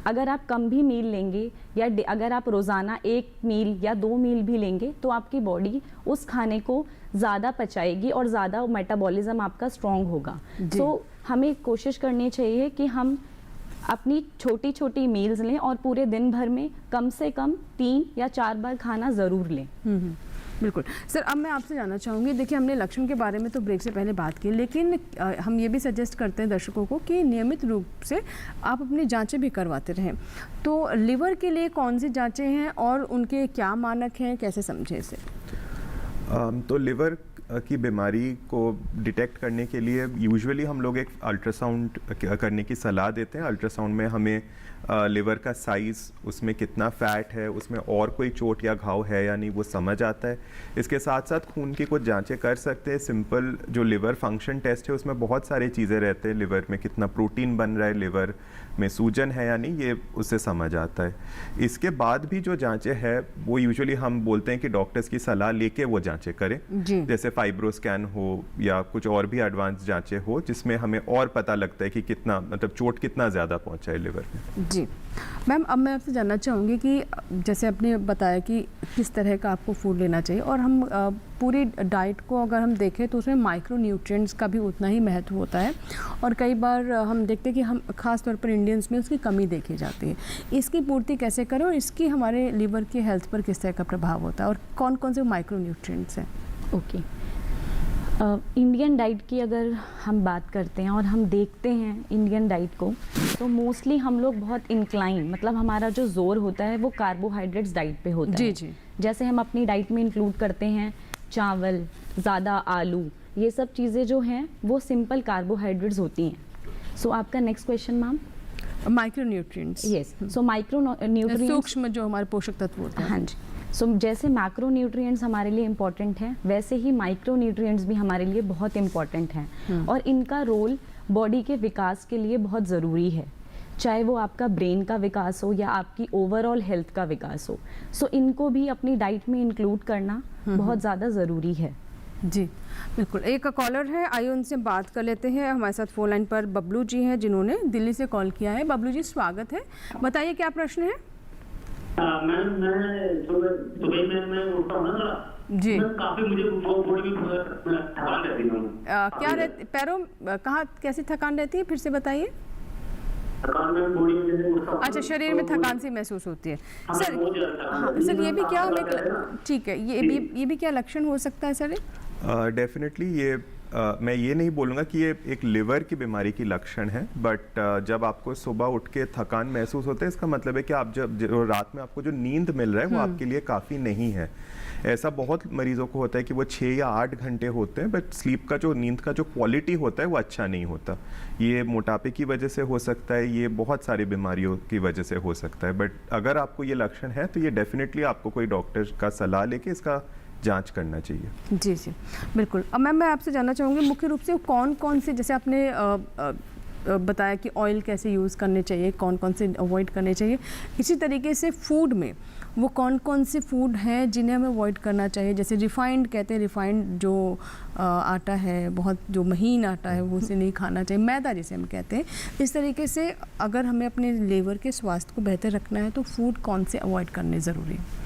अगर आप कम भी मील लेंगे या अगर आप रोज़ाना 1 मील या 2 मील भी लेंगे तो आपकी बॉडी उस खाने को ज़्यादा पचाएगी और ज़्यादा मेटाबॉलिज्म आपका स्ट्रॉन्ग होगा। सो हमें कोशिश करनी चाहिए कि हम अपनी छोटी छोटी मील्स लें और पूरे दिन भर में कम से कम 3 या 4 बार खाना ज़रूर लें। बिल्कुल सर, अब मैं आपसे जानना चाहूँगी, देखिए हमने लक्षण के बारे में तो ब्रेक से पहले बात की, लेकिन हम ये भी सजेस्ट करते हैं दर्शकों को कि नियमित रूप से आप अपनी जांचें भी करवाते रहें। तो लिवर के लिए कौन सी जांचें हैं और उनके क्या मानक हैं, कैसे समझें इसे? तो लिवर की बीमारी को डिटेक्ट करने के लिए यूजुअली हम लोग एक अल्ट्रासाउंड करने की सलाह देते हैं। अल्ट्रासाउंड में हमें लिवर का साइज़, उसमें कितना फ़ैट है, उसमें और कोई चोट या घाव है या नहीं, वो समझ आता है। इसके साथ साथ खून की कुछ जांचें कर सकते हैं। सिंपल जो लिवर फंक्शन टेस्ट है उसमें बहुत सारी चीज़ें रहते हैं, लिवर में कितना प्रोटीन बन रहा है, लिवर में सूजन है या नहीं, ये उससे समझ आता है। इसके बाद भी जो जांचें हैं वो यूजुअली हम बोलते हैं कि डॉक्टर्स की सलाह लेके वो जांचें करें, जैसे फाइब्रो स्कैन हो या कुछ और भी एडवांस जांचें हो, जिसमें हमें और पता लगता है कि कितना, मतलब चोट कितना ज़्यादा पहुंचा है लिवर में। जी मैम, अब मैं आपसे जानना चाहूँगी कि जैसे आपने बताया कि किस तरह का आपको फूड लेना चाहिए, और हम पूरी डाइट को अगर हम देखें तो उसमें माइक्रो न्यूट्रिएंट्स का भी उतना ही महत्व होता है, और कई बार हम देखते हैं कि हम खास तौर पर इंडियंस में उसकी कमी देखी जाती है। इसकी पूर्ति कैसे करें और इसकी हमारे लिवर की हेल्थ पर किस तरह का प्रभाव होता है, और कौन कौन से माइक्रो न्यूट्रिएंट्स हैं? ओके, इंडियन डाइट की अगर हम बात करते हैं और हम देखते हैं इंडियन डाइट को, तो मोस्टली हम लोग बहुत इंक्लाइन, मतलब हमारा जो जोर होता है वो कार्बोहाइड्रेट्स डाइट पे होता है। जी। जैसे हम अपनी डाइट में इंक्लूड करते हैं चावल, ज़्यादा आलू, ये सब चीज़ें जो हैं वो सिंपल कार्बोहाइड्रेट्स होती हैं। सो आपका next question ma'am. Micronutrients. Yes, so micronutrients सूक्ष्म जो हमारे पोषक तत्व होते हैं। हाँ जी। सो जैसे मैक्रोन्यूट्रिएंट्स हमारे लिए इम्पॉर्टेंट हैं, वैसे ही माइक्रोन्यूट्रिएंट्स भी हमारे लिए बहुत इम्पॉर्टेंट हैं और इनका रोल बॉडी के विकास के लिए बहुत ज़रूरी है, चाहे वो आपका ब्रेन का विकास हो या आपकी ओवरऑल हेल्थ का विकास हो। सो इनको भी अपनी डाइट में इंक्लूड करना बहुत ज़्यादा ज़रूरी है। जी बिल्कुल। एक कॉलर है, आइए उनसे बात कर लेते हैं। हमारे साथ फोन लाइन पर बबलू जी हैं जिन्होंने दिल्ली से कॉल किया है। बबलू जी स्वागत है, बताइए क्या प्रश्न है। मैम मैं सुबह में मैं उठता हूँ ना जी, काफी मुझे बॉडी में थकान रहती है। क्या रहती पैरों कहाँ कैसी थकान रहती है, फिर से बताइए। थकान में बॉडी में जैसे उठता हूँ, अच्छा, शरीर में थकान सी महसूस होती है सर। हाँ सर, ये भी क्या ठीक है, ये भी क्या लक्षण हो सकता है सर? डेफिनेटली ये मैं ये नहीं बोलूँगा कि ये एक लिवर की बीमारी की लक्षण है, बट जब आपको सुबह उठ के थकान महसूस होता है, इसका मतलब है कि आप जो रात में आपको जो नींद मिल रहा है वो आपके लिए काफ़ी नहीं है। ऐसा बहुत मरीजों को होता है कि वो 6 या 8 घंटे होते हैं, बट स्लीप का जो नींद का जो क्वालिटी होता है वो अच्छा नहीं होता। ये मोटापे की वजह से हो सकता है, ये बहुत सारी बीमारियों की वजह से हो सकता है, बट अगर आपको ये लक्षण है तो ये डेफिनेटली आपको कोई डॉक्टर का सलाह लेके इसका जांच करना चाहिए। जी जी बिल्कुल। अब मैम मैं आपसे जानना चाहूँगी मुख्य रूप से कौन कौन से, जैसे आपने बताया कि ऑयल कैसे यूज़ करने चाहिए, कौन कौन से अवॉइड करने चाहिए, इसी तरीके से फूड में वो कौन कौन से फूड हैं जिन्हें हमें अवॉइड करना चाहिए। जैसे रिफाइंड कहते हैं, रिफाइंड जो आटा है, बहुत जो महीन आटा है, वो उसे नहीं खाना चाहिए, मैदा जिसे हम कहते हैं। इस तरीके से अगर हमें अपने लीवर के स्वास्थ्य को बेहतर रखना है तो फूड कौन से अवॉइड करने ज़रूरी है?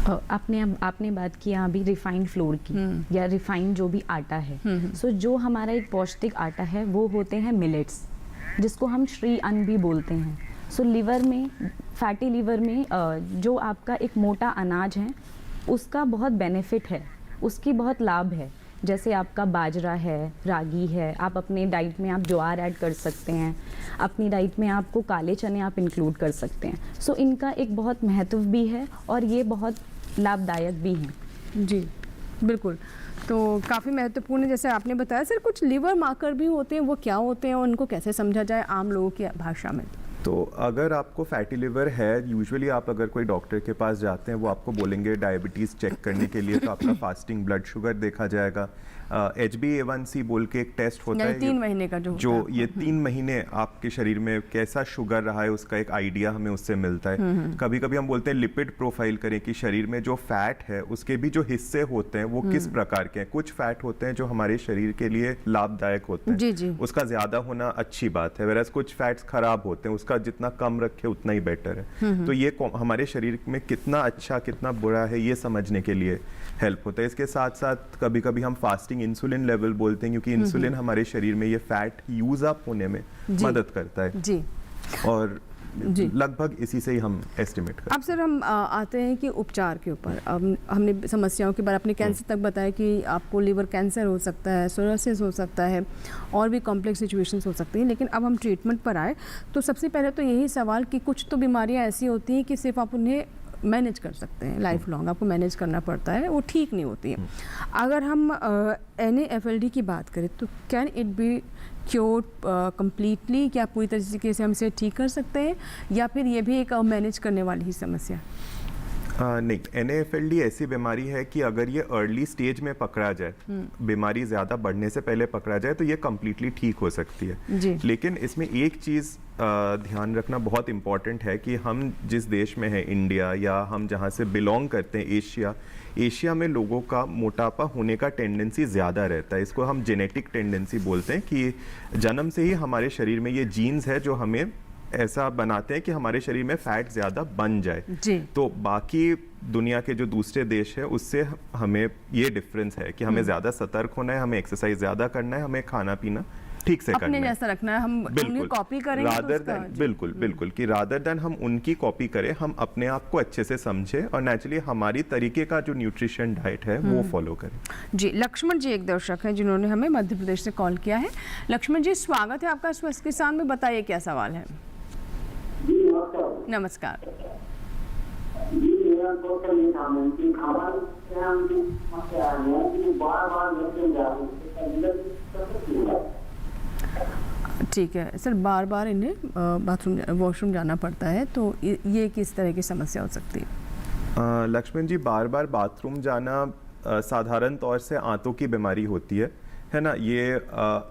आपने बात किया अभी रिफाइंड फ्लोर की या रिफाइंड जो भी आटा है। सो जो हमारा एक पौष्टिक आटा है वो होते हैं मिलेट्स, जिसको हम श्री अन्न भी बोलते हैं। सो लिवर में, फैटी लिवर में जो आपका एक मोटा अनाज है उसका बहुत बेनिफिट है, उसकी बहुत लाभ है। जैसे आपका बाजरा है, रागी है, आप अपने डाइट में आप ज्वार ऐड कर सकते हैं, अपनी डाइट में आपको काले चने आप इंक्लूड कर सकते हैं। सो इनका एक बहुत महत्व भी है और ये बहुत लाभदायक भी हैं। जी बिल्कुल, तो काफ़ी महत्वपूर्ण है जैसे आपने बताया। सर कुछ लिवर मार्कर भी होते हैं, वो क्या होते हैं और उनको कैसे समझा जाए आम लोगों की भाषा में? तो अगर आपको फैटी लिवर है, यूजुअली आप अगर कोई डॉक्टर के पास जाते हैं वो आपको बोलेंगे डायबिटीज़ चेक करने के लिए, तो आपका फास्टिंग ब्लड शुगर देखा जाएगा। HbA1c बोल के एक टेस्ट होता है 3 महीने का जो ये 3 महीने आपके शरीर में कैसा शुगर रहा है उसका एक आइडिया हमें उससे मिलता है। कभी कभी हम बोलते हैं लिपिड प्रोफाइल करें कि शरीर में जो फैट है उसके भी जो हिस्से होते हैं वो किस प्रकार के हैं। कुछ फैट होते हैं जो हमारे शरीर के लिए लाभदायक होते हैं, जी। उसका ज्यादा होना अच्छी बात है, वैराज कुछ फैट्स खराब होते हैं, उसका जितना कम रखे उतना ही बेटर है। तो ये हमारे शरीर में कितना अच्छा कितना बुरा है ये समझने के लिए हेल्प होता है। इसके साथ साथ कभी कभी हम फास्टिंग इंसुलिन लेवल बोलते हैं, क्योंकि इंसुलिन हमारे शरीर में ये फैट यूज अप होने में मदद करता है जी। और लगभग इसी से ही हम एस्टिमेट करते हैं। अब सर हम आते हैं कि उपचार के ऊपर। अब हमने समस्याओं के बारे, अपने कैंसर तक बताया कि आपको लिवर कैंसर हो सकता है, सोरोसिस हो सकता है, और भी कॉम्प्लेक्स सिचुएशंस हो सकती हैं। लेकिन अब हम ट्रीटमेंट पर आए तो सबसे पहले तो यही सवाल कि कुछ तो बीमारियां ऐसी होती हैं कि सिर्फ आप उन्हें मैनेज कर सकते हैं, लाइफ लॉन्ग आपको मैनेज करना पड़ता है, वो ठीक नहीं होती है। अगर हम NAFLD की बात करें तो can it be cured completely, क्या पूरी तरीके से हम इसे ठीक कर सकते हैं, या फिर ये भी एक मैनेज करने वाली ही समस्या? नहीं, NAFLD ऐसी बीमारी है कि अगर ये अर्ली स्टेज में पकड़ा जाए, बीमारी ज़्यादा बढ़ने से पहले पकड़ा जाए, तो ये कम्प्लीटली ठीक हो सकती है जी। लेकिन इसमें एक चीज़ ध्यान रखना बहुत इम्पॉर्टेंट है कि हम जिस देश में हैं, इंडिया, या हम जहाँ से बिलोंग करते हैं, एशिया में लोगों का मोटापा होने का टेंडेंसी ज़्यादा रहता है। इसको हम जेनेटिक टेंडेंसी बोलते हैं कि जन्म से ही हमारे शरीर में ये जीन्स है जो हमें ऐसा बनाते हैं कि हमारे शरीर में फैट ज़्यादा बन जाए जी। तो बाकी दुनिया के जो दूसरे देश है उससे हमें ये डिफरेंस है कि हमें ज़्यादा सतर्क होना है, हमें एक्सरसाइज ज़्यादा करना है, हमें खाना पीना ठीक से करना है, अपने जैसा रखना है। हम उन्हें कॉपी करेंगे रादर देन, बिल्कुल कि रादर देन हम उनकी कॉपी करें, हम अपने आप को अच्छे से समझें और नेचुरली हमारी तरीके का जो न्यूट्रिशन डाइट है वो फॉलो करें। जी। लक्ष्मण जी एक दर्शक हैं जिन्होंने हमें मध्य प्रदेश से कॉल किया है। लक्ष्मण जी स्वागत है आपका स्वस्थ किसान में, बताइए क्या सवाल है? नमस्कार। मेरा जीवन टोटल नहीं था उनकी हमारे यहाँ उनकी समस्या है कि बार-बार लेके जा रहे हैं। ठीक है सर, बार बार इन्हें बाथरूम वॉशरूम जाना पड़ता है, तो ये किस तरह की समस्या हो सकती है? लक्ष्मण जी, बार बार बाथरूम जाना साधारण तौर से आंतों की बीमारी होती है ना। ये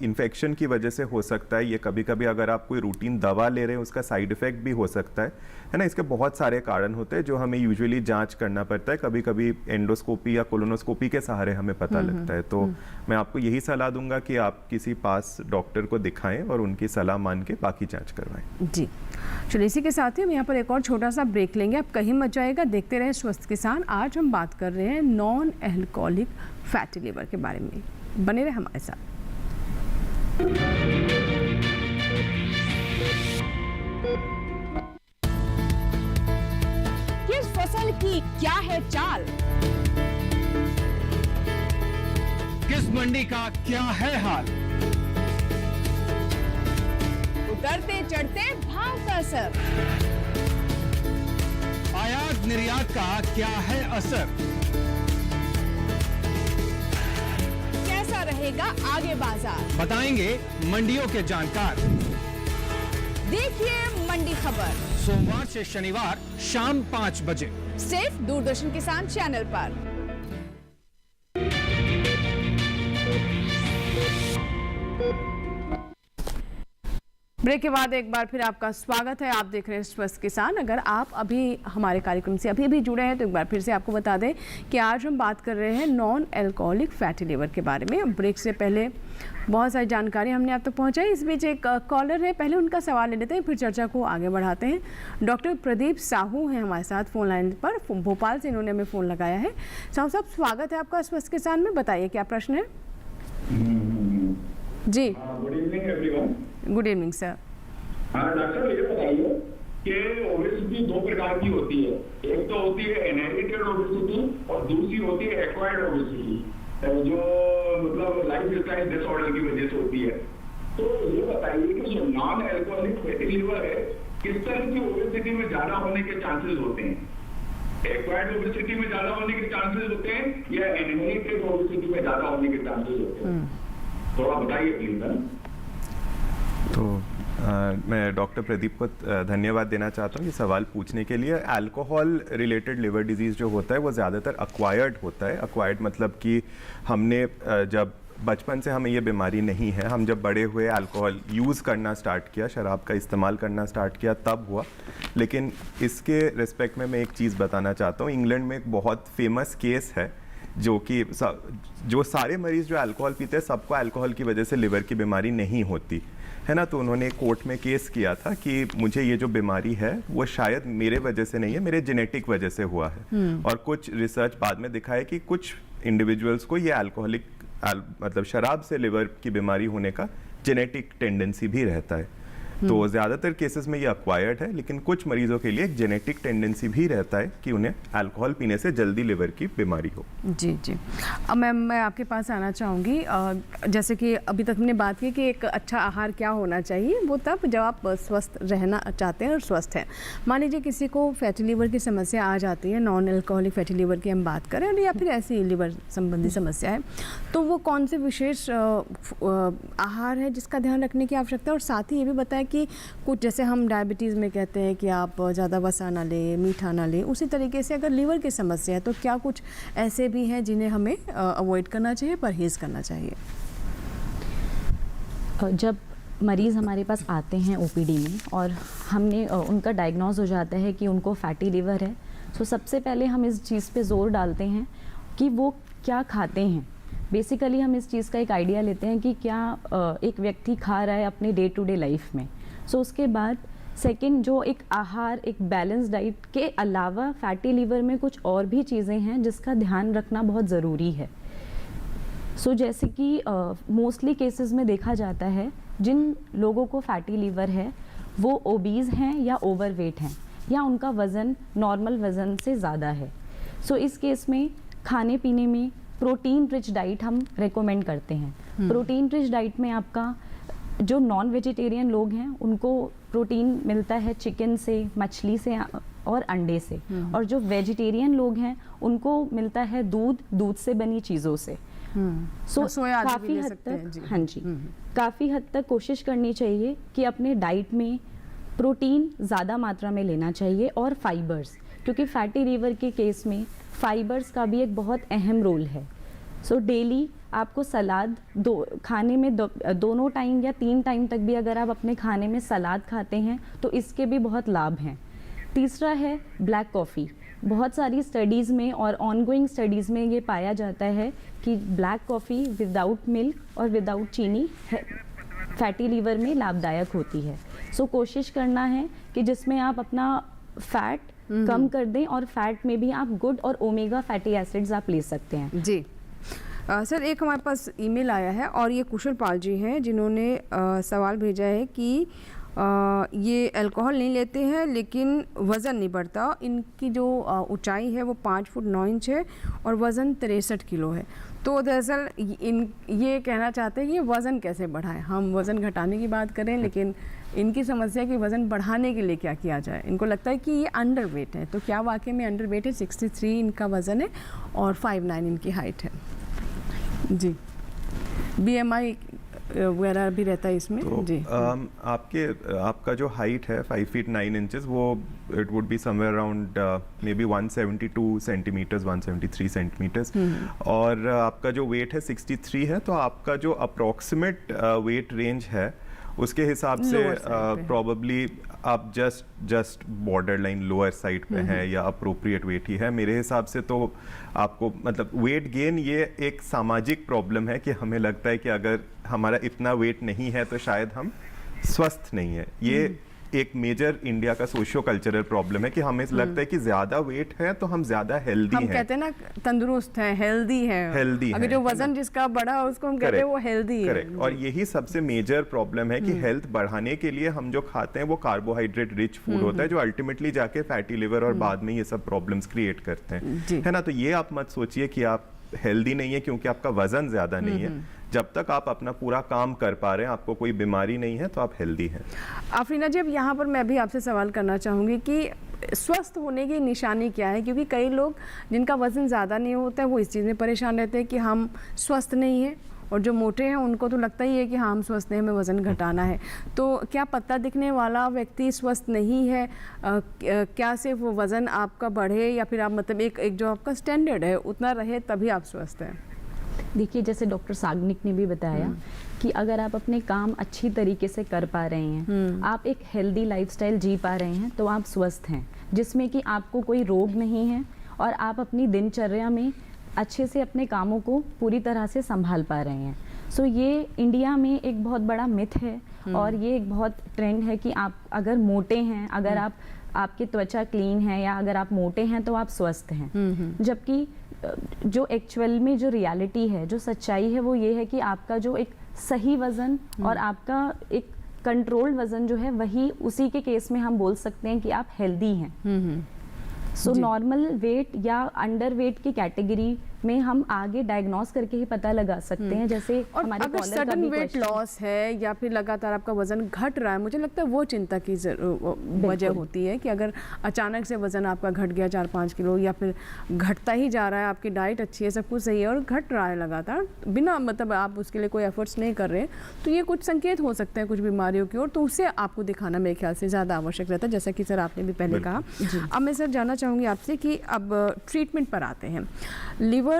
इन्फेक्शन की वजह से हो सकता है। ये कभी कभी अगर आप कोई रूटीन दवा ले रहे हैं उसका साइड इफ़ेक्ट भी हो सकता है ना। इसके बहुत सारे कारण होते हैं जो हमें यूजुअली जांच करना पड़ता है। कभी कभी एंडोस्कोपी या कोलोनोस्कोपी के सहारे हमें पता लगता है। तो मैं आपको यही सलाह दूंगा कि आप किसी पास डॉक्टर को दिखाएं और उनकी सलाह मान के बाकी जाँच करवाएं। जी चलिए, इसी के साथ ही हम यहाँ पर एक और छोटा सा ब्रेक लेंगे। आप कहीं मत जाइएगा, देखते रहे स्वस्थ किसान। आज हम बात कर रहे हैं नॉन अल्कोहलिक फैटी लिवर के बारे में। बने रहे हमारे साथ। किस फसल की क्या है चाल, किस मंडी का क्या है हाल, उतरते चढ़ते भाव का असर, आयात निर्यात का क्या है असर, कैसा रहेगा आगे बाजार, बताएंगे मंडियों के जानकार। देखिए मंडी खबर सोमवार से शनिवार शाम 5 बजे सिर्फ दूरदर्शन किसान चैनल पर। ब्रेक के बाद एक बार फिर आपका स्वागत है। आप देख रहे हैं स्वस्थ किसान। अगर आप अभी हमारे कार्यक्रम से अभी जुड़े हैं तो एक बार फिर से आपको बता दें कि आज हम बात कर रहे हैं नॉन अल्कोहलिक फैटी लिवर के बारे में। ब्रेक से पहले बहुत सारी जानकारी हमने आप तक पहुंचाई। इस बीच एक कॉलर है, पहले उनका सवाल ले लेते हैं, फिर चर्चा को आगे बढ़ाते हैं। डॉक्टर प्रदीप साहू हैं हमारे साथ फोन लाइन पर, भोपाल से इन्होंने हमें फ़ोन लगाया है। साहू साहब, स्वागत है आपका स्वस्थ किसान में। बताइए क्या प्रश्न है? जी good evening everyone. Good evening sir. हाँ डॉक्टर, ये बताइए कि ओबेसिटी 2 प्रकार की होती है। एक तो होती है इनहेरिटेड ओबेसिटी और दूसरी होती है एक्वायर्ड ओबेसिटी, जो मतलब लाइफ स्टाइल डिसऑर्डर की वजह से होती है। तो ये बताइए कि जो नॉन अल्कोहलिक फैटी लिवर है, किस तरह की ओबेसिटी में ज्यादा होने के चांसेस होते हैं? एक्वायर्ड ओबेसिटी में ज्यादा होने के चांसेस होते हैं या इनहेरिटेड ओबेसिटी में ज्यादा होने के चांसेस होते हैं? थोड़ा बताइए प्लीज। तो मैं डॉक्टर प्रदीप को धन्यवाद देना चाहता हूँ ये सवाल पूछने के लिए। अल्कोहल रिलेटेड लिवर डिजीज़ जो होता है वो ज़्यादातर अक्वायर्ड होता है। अक्वायर्ड मतलब कि हमने जब बचपन से हमें ये बीमारी नहीं है, हम जब बड़े हुए अल्कोहल यूज़ करना स्टार्ट किया, शराब का इस्तेमाल करना स्टार्ट किया, तब हुआ। लेकिन इसके रिस्पेक्ट में मैं एक चीज़ बताना चाहता हूँ। इंग्लैंड में एक बहुत फेमस केस है जो कि जो सारे मरीज़ जो अल्कोहल पीते हैं सबको अल्कोहल की वजह से लिवर की बीमारी नहीं होती है ना। तो उन्होंने कोर्ट में केस किया था कि मुझे ये जो बीमारी है वो शायद मेरे वजह से नहीं है, मेरे जेनेटिक वजह से हुआ है। और कुछ रिसर्च बाद में दिखाया कि कुछ इंडिविजुअल्स को ये अल्कोहलिक मतलब शराब से लिवर की बीमारी होने का जेनेटिक टेंडेंसी भी रहता है। तो ज़्यादातर केसेस में ये अक्वायर्ड है, लेकिन कुछ मरीजों के लिए एक जेनेटिक टेंडेंसी भी रहता है कि उन्हें अल्कोहल पीने से जल्दी लिवर की बीमारी हो। जी जी। अब मैं आपके पास आना चाहूँगी। जैसे कि अभी तक हमने बात की कि एक अच्छा आहार क्या होना चाहिए, वो तब जब आप स्वस्थ रहना चाहते हैं और स्वस्थ हैं। मान लीजिए किसी को फैटी लिवर की समस्या आ जाती है, नॉन अल्कोहलिक फैटी लिवर की हम बात करें, या फिर ऐसी लिवर संबंधी समस्या है, तो वो कौन से विशेष आहार है जिसका ध्यान रखने की आवश्यकता है? और साथ ही ये भी बताएं कि कुछ जैसे हम डायबिटीज़ में कहते हैं कि आप ज़्यादा वसा ना लें, मीठा ना लें, उसी तरीके से अगर लिवर की समस्या है तो क्या कुछ ऐसे भी हैं जिन्हें हमें अवॉइड करना चाहिए, परहेज़ करना चाहिए? जब मरीज़ हमारे पास आते हैं ओपीडी में और हमने उनका डायग्नोज हो जाता है कि उनको फैटी लिवर है, तो सबसे पहले हम इस चीज़ पे ज़ोर डालते हैं कि वो क्या खाते हैं। बेसिकली हम इस चीज़ का एक आइडिया लेते हैं कि क्या एक व्यक्ति खा रहा है अपने डे टू डे लाइफ में। सो उसके बाद सेकंड जो एक आहार, एक बैलेंस डाइट के अलावा फैटी लिवर में कुछ और भी चीज़ें हैं जिसका ध्यान रखना बहुत ज़रूरी है। सो जैसे कि मोस्टली केसेस में देखा जाता है जिन लोगों को फैटी लिवर है वो ओबीज़ हैं या ओवरवेट हैं या उनका वज़न नॉर्मल वज़न से ज़्यादा है। सो इस केस में खाने पीने में प्रोटीन रिच डाइट हम रेकमेंड करते हैं। प्रोटीन रिच डाइट में आपका जो नॉन वेजिटेरियन लोग हैं उनको प्रोटीन मिलता है चिकन से, मछली से, और अंडे से, और जो वेजिटेरियन लोग हैं उनको मिलता है दूध से बनी चीज़ों से। तो सोया काफ़ी हद तक, हाँ जी, काफ़ी हद तक कोशिश करनी चाहिए कि अपने डाइट में प्रोटीन ज़्यादा मात्रा में लेना चाहिए और फाइबर्स, क्योंकि फैटी लीवर के केस में फाइबर्स का भी एक बहुत अहम रोल है। सो डेली आपको सलाद खाने में दोनों टाइम या 3 टाइम तक भी अगर आप अपने खाने में सलाद खाते हैं तो इसके भी बहुत लाभ हैं। तीसरा है ब्लैक कॉफ़ी। बहुत सारी स्टडीज़ में और ऑनगोइंग स्टडीज़ में ये पाया जाता है कि ब्लैक कॉफ़ी विदाउट मिल्क और विदाउट चीनी फैटी लीवर में लाभदायक होती है। सो कोशिश करना है कि जिसमें आप अपना फैट कम कर दें, और फैट में भी आप गुड और ओमेगा फैटी एसिड्स आप ले सकते हैं। जी सर, एक हमारे पास ईमेल आया है और ये कुशल पाल जी हैं जिन्होंने सवाल भेजा है कि ये अल्कोहल नहीं लेते हैं लेकिन वज़न नहीं बढ़ता। इनकी जो ऊंचाई है वो 5 फुट 9 इंच है और वज़न 63 किलो है। तो दरअसल ये कहना चाहते हैं कि वज़न कैसे बढ़ाएं। हम वज़न घटाने की बात करें लेकिन इनकी समस्या कि वज़न बढ़ाने के लिए क्या किया जाए। इनको लगता है कि ये अंडर वेट है, तो क्या वाकई में अंडर वेट है? 63 इनका वज़न है और 5'9" इनकी हाइट है। जी, BMI वगैरह भी रहता है इसमें। तो जी आपका जो हाइट है 5 फीट 9 इंचेस, वो it would be somewhere around maybe 172 सेंटीमीटर्स, 173 सेंटीमीटर्स, और आपका जो वेट है 63 है। तो आपका जो अप्रोक्सीमेट वेट रेंज है उसके हिसाब से प्रॉबली आप just border line lower side पे है या अप्रोप्रिएट वेट ही है मेरे हिसाब से। तो आपको मतलब वेट गेन ये एक सामाजिक प्रॉब्लम है कि हमें लगता है कि अगर हमारा इतना वेट नहीं है तो शायद हम स्वस्थ नहीं है। ये एक मेजर इंडिया का सोशियो कल्चरल प्रॉब्लम है कि हमें लगता है कि ज्यादा वेट है तो हम ज्यादा हेल्दी हैं। हम कहते हैं ना तंदुरुस्त हैं, हेल्दी हैं। अगर जो वजन जिसका बढ़ा उसको हम कहते हैं वो हेल्दी है। करेक्ट। और यही सबसे मेजर प्रॉब्लम है कि हेल्थ बढ़ाने के लिए हम जो खाते हैं वो कार्बोहाइड्रेट रिच फूड होता है जो अल्टीमेटली जाके फैटी लिवर और बाद में ये सब प्रॉब्लम्स क्रिएट करते हैं, है ना। तो ये आप मत सोचिए कि आप हेल्दी नहीं है क्योंकि आपका वजन ज्यादा नहीं है। जब तक आप अपना पूरा काम कर पा रहे हैं, आपको कोई बीमारी नहीं है, तो आप हेल्दी हैं। आफरीना जी, अब यहाँ पर मैं भी आपसे सवाल करना चाहूँगी कि स्वस्थ होने की निशानी क्या है? क्योंकि कई लोग जिनका वज़न ज़्यादा नहीं होता है वो इस चीज़ में परेशान रहते हैं कि हम स्वस्थ नहीं हैं, और जो मोटे हैं उनको तो लगता ही है कि हाँ हम स्वस्थ हैं, हमें वज़न घटाना है। तो क्या पत्ता दिखने वाला व्यक्ति स्वस्थ नहीं है? क्या सिर्फ वो वज़न आपका बढ़े या फिर आप मतलब एक जो आपका स्टैंडर्ड है उतना रहे तभी आप स्वस्थ हैं? देखिए, जैसे डॉक्टर सागनिक ने भी बताया कि अगर आप अपने काम अच्छी तरीके से कर पा रहे हैं, आप एक हेल्दी लाइफस्टाइल जी पा रहे हैं, तो आप स्वस्थ हैं, जिसमें कि आपको कोई रोग नहीं है और आप अपनी दिनचर्या में अच्छे से अपने कामों को पूरी तरह से संभाल पा रहे हैं। सो ये इंडिया में एक बहुत बड़ा मिथ है और ये एक बहुत ट्रेंड है कि आप अगर मोटे हैं, अगर आपकी त्वचा क्लीन है या अगर आप मोटे हैं तो आप स्वस्थ हैं। जबकि जो एक्चुअल में जो रियलिटी है, जो सच्चाई है, वो ये है कि आपका जो एक सही वज़न और आपका एक कंट्रोल्ड वज़न जो है वही, उसी के केस में हम बोल सकते हैं कि आप हेल्दी हैं। सो नॉर्मल वेट या अंडर वेट की कैटेगरी में हम आगे डायग्नोस करके ही पता लगा सकते हैं। जैसे और हमारे अगर सडन वेट लॉस है या फिर लगातार आपका वजन घट रहा है, मुझे लगता है वो चिंता की वजह होती है कि अगर अचानक से वजन आपका घट गया 4-5 किलो या फिर घटता ही जा रहा है, आपकी डाइट अच्छी है, सब कुछ सही है और घट रहा है लगातार बिना मतलब आप उसके लिए कोई एफर्ट्स नहीं कर रहे, तो ये कुछ संकेत हो सकते हैं कुछ बीमारियों की ओर। तो उससे आपको दिखाना मेरे ख्याल से ज़्यादा आवश्यक रहता है, जैसा कि सर आपने भी पहले कहा। अब मैं सर जानना चाहूँगी आपसे कि अब ट्रीटमेंट पर आते हैं। लीवर,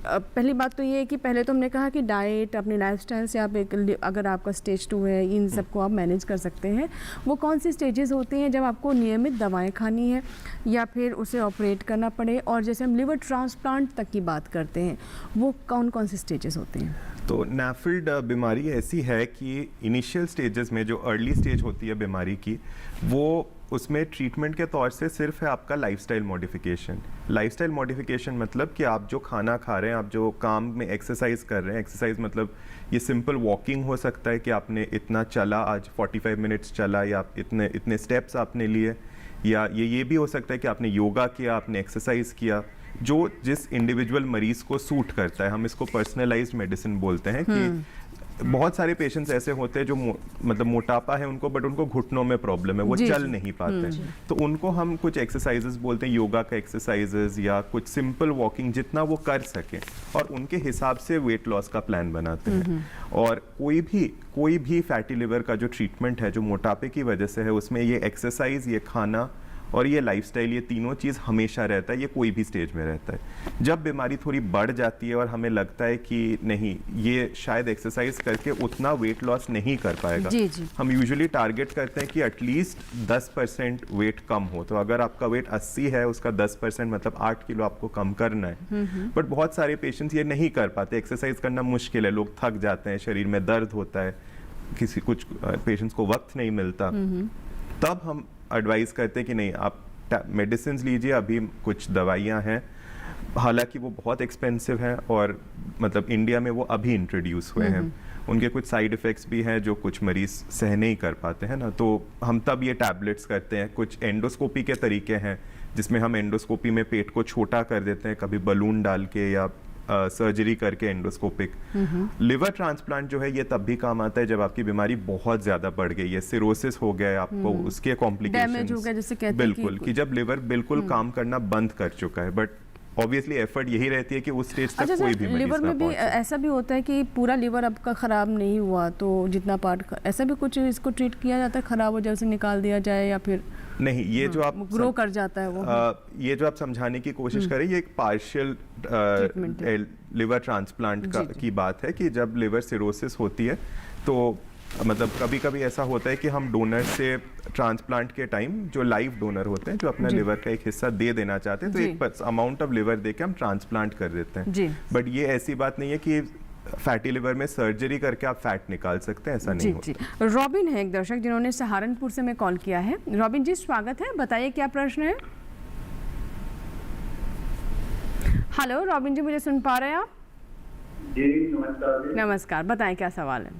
पहली बात तो ये है कि पहले तो हमने कहा कि डाइट, अपनी लाइफस्टाइल से आप अगर आपका स्टेज 2 है, इन सबको आप मैनेज कर सकते हैं। वो कौन सी स्टेजेस होते हैं जब आपको नियमित दवाएं खानी है या फिर उसे ऑपरेट करना पड़े? और जैसे हम लिवर ट्रांसप्लांट तक की बात करते हैं, वो कौन कौन से स्टेजेस होते हैं? तो NAFLD बीमारी ऐसी है कि इनिशियल स्टेजेस में जो अर्ली स्टेज होती है बीमारी की, वो उसमें ट्रीटमेंट के तौर से सिर्फ है आपका लाइफस्टाइल मॉडिफिकेशन। लाइफस्टाइल मॉडिफिकेशन मतलब कि आप जो खाना खा रहे हैं, आप जो काम में एक्सरसाइज कर रहे हैं, एक्सरसाइज मतलब ये सिंपल वॉकिंग हो सकता है कि आपने इतना चला, आज 45 मिनट्स चला, या इतने स्टेप्स आपने लिए, या ये भी हो सकता है कि आपने योगा किया, आपने एक्सरसाइज किया, जो जिस इंडिविजुअल मरीज को सूट करता है। हम इसको पर्सनलाइज्ड मेडिसिन बोलते हैं कि बहुत सारे पेशेंट्स ऐसे होते हैं जो मतलब मोटापा है उनको, बट उनको घुटनों में प्रॉब्लम है, वो चल नहीं पाते हैं, तो उनको हम कुछ एक्सरसाइजेस बोलते हैं, योगा का एक्सरसाइजेस या कुछ सिंपल वॉकिंग जितना वो कर सके, और उनके हिसाब से वेट लॉस का प्लान बनाते हैं। और कोई भी फैटी लिवर का जो ट्रीटमेंट है जो मोटापे की वजह से है, उसमें ये एक्सरसाइज, ये खाना और ये लाइफस्टाइल, ये तीनों चीज़ हमेशा रहता है, ये कोई भी स्टेज में रहता है। जब बीमारी थोड़ी बढ़ जाती है और हमें लगता है कि नहीं, ये शायद एक्सरसाइज करके उतना वेट लॉस नहीं कर पाएगा, हम यूजुअली टारगेट करते हैं कि एटलीस्ट 10% वेट कम हो। तो अगर आपका वेट 80 है, उसका 10% मतलब 8 किलो आपको कम करना है। बट बहुत सारे पेशेंट्स ये नहीं कर पाते, एक्सरसाइज करना मुश्किल है, लोग थक जाते हैं, शरीर में दर्द होता है, कुछ पेशेंट्स को वक्त नहीं मिलता। तब हम एडवाइस करते हैं कि नहीं, आप मेडिसिन लीजिए, अभी कुछ दवाइयाँ हैं, हालांकि वो बहुत एक्सपेंसिव हैं और मतलब इंडिया में वो अभी इंट्रोड्यूस हुए हैं, उनके कुछ साइड इफ़ेक्ट्स भी हैं जो कुछ मरीज सह नहीं कर पाते हैं ना, तो हम तब ये टैबलेट्स करते हैं। कुछ एंडोस्कोपी के तरीके हैं जिसमें हम एंडोस्कोपी में पेट को छोटा कर देते हैं, कभी बलून डाल के या सर्जरी करके एंडोस्कोपिक। लिवर ट्रांसप्लांट जो है ये तब भी काम आता है जब आपकी बीमारी बहुत ज्यादा बढ़ गई है, सिरोसिस हो गया है आपको, उसके कॉम्प्लिकेशंस, बिल्कुल, कि जब लिवर बिल्कुल काम करना बंद कर चुका है। बट ऑब्वियसली एफर्ट यही रहती है कि उस स्टेज तक कोई भी मरीज लिवर में भी ऐसा भी होता है कि पूरा लिवर आपका खराब नहीं हुआ, तो जितना पार्ट, ऐसा भी कुछ इसको ट्रीट किया जाता है, खराब हो जाए उसे निकाल दिया जाए, या फिर नहीं, ये जो आप ग्रो कर जाता है वो ये जो आप समझाने की कोशिश करें, ये एक पार्शियल लिवर ट्रांसप्लांट की बात है कि जब लिवर सिरोसिस होती है तो मतलब कभी कभी ऐसा होता है कि हम डोनर से ट्रांसप्लांट के टाइम, जो लाइव डोनर होते हैं जो अपना लिवर का एक हिस्सा दे देना चाहते हैं, तो एक अमाउंट ऑफ लिवर दे के हम ट्रांसप्लांट कर देते हैं। बट ये ऐसी बात नहीं है कि फैटी लिवर में सर्जरी करके आप फैट निकाल सकते हैं, ऐसा नहीं होता। रॉबिन है एक दर्शक जिन्होंने सहारनपुर से मैं कॉल किया है। रॉबिन जी, स्वागत है, बताइए क्या प्रश्न है। हेलो रॉबिन जी, मुझे सुन पा रहे हैं आप? जी नमस्कार। नमस्कार, बताएं क्या सवाल है।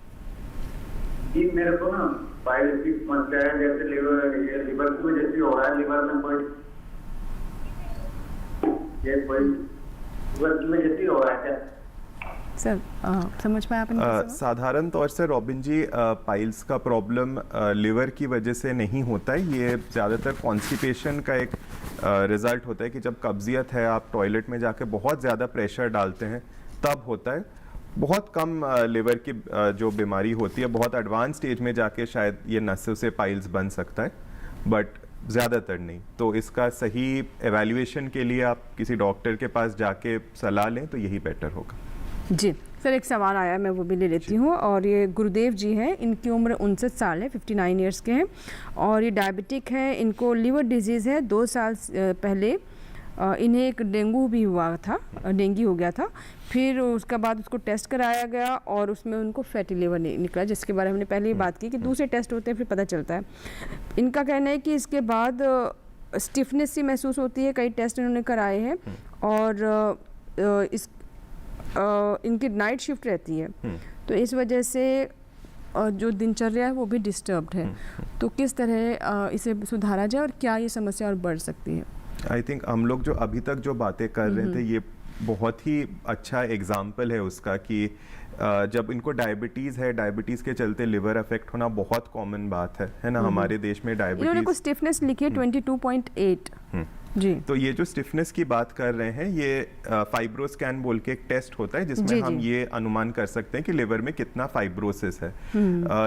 जी मेरे को ना पाइल्स की समस्या है, जैसे लिवर की वजह से हो रहा है, लिवर में कोई लिवर की वजह से हो रहा है क्या? सर समझ पाए आपने? साधारण तौर से रॉबिन जी, पाइल्स का प्रॉब्लम लिवर की वजह से नहीं होता है, ये ज़्यादातर कॉन्स्टिपेशन का एक रिजल्ट होता है कि जब कब्जियत है, आप टॉयलेट में जाके बहुत ज़्यादा प्रेशर डालते हैं, तब होता है। बहुत कम लिवर की जो बीमारी होती है, बहुत एडवांस स्टेज में जाके शायद ये नसों से पाइल्स बन सकता है, बट ज़्यादातर नहीं। तो इसका सही एवेल्युएशन के लिए आप किसी डॉक्टर के पास जाके सलाह लें तो यही बेटर होगा। जी सर, एक सवाल आया, मैं वो भी ले लेती हूँ। और ये गुरुदेव जी हैं, इनकी उम्र 59 साल है, 59 ईयर्स के हैं, और ये डायबिटिक है, इनको लिवर डिजीज़ है। 2 साल पहले इन्हें एक डेंगू भी हुआ था, डेंगू हो गया था, फिर उसके बाद उसको टेस्ट कराया गया और उसमें उनको फैटी लिवर निकला, जिसके बारे में हमने पहले ही बात की कि दूसरे टेस्ट होते हैं फिर पता चलता है। इनका कहना है कि इसके बाद स्टिफनेस सी महसूस होती है, कई टेस्ट इन्होंने कराए हैं, और इनकी नाइट शिफ्ट रहती है, तो इस वजह से जो दिनचर्या है वो भी डिस्टर्ब्ड है। तो किस तरह इसे सुधारा जाए और क्या ये समस्या और बढ़ सकती है? आई थिंक हम लोग जो अभी तक जो बातें कर रहे थे, ये बहुत ही अच्छा एग्जाम्पल है उसका कि जब इनको डायबिटीज़ है, डायबिटीज़ के चलते लिवर अफेक्ट होना बहुत कॉमन बात है ना हमारे देश में। डायबिटीज़, इन्होंने कुछ स्टिफनेस लिखी है 22.8 जी। तो ये जो स्टिफनेस की बात कर रहे हैं, ये फाइब्रोस्कैन बोल के एक टेस्ट होता है जिसमें हम ये अनुमान कर सकते हैं कि लिवर में कितना फाइब्रोसिस है।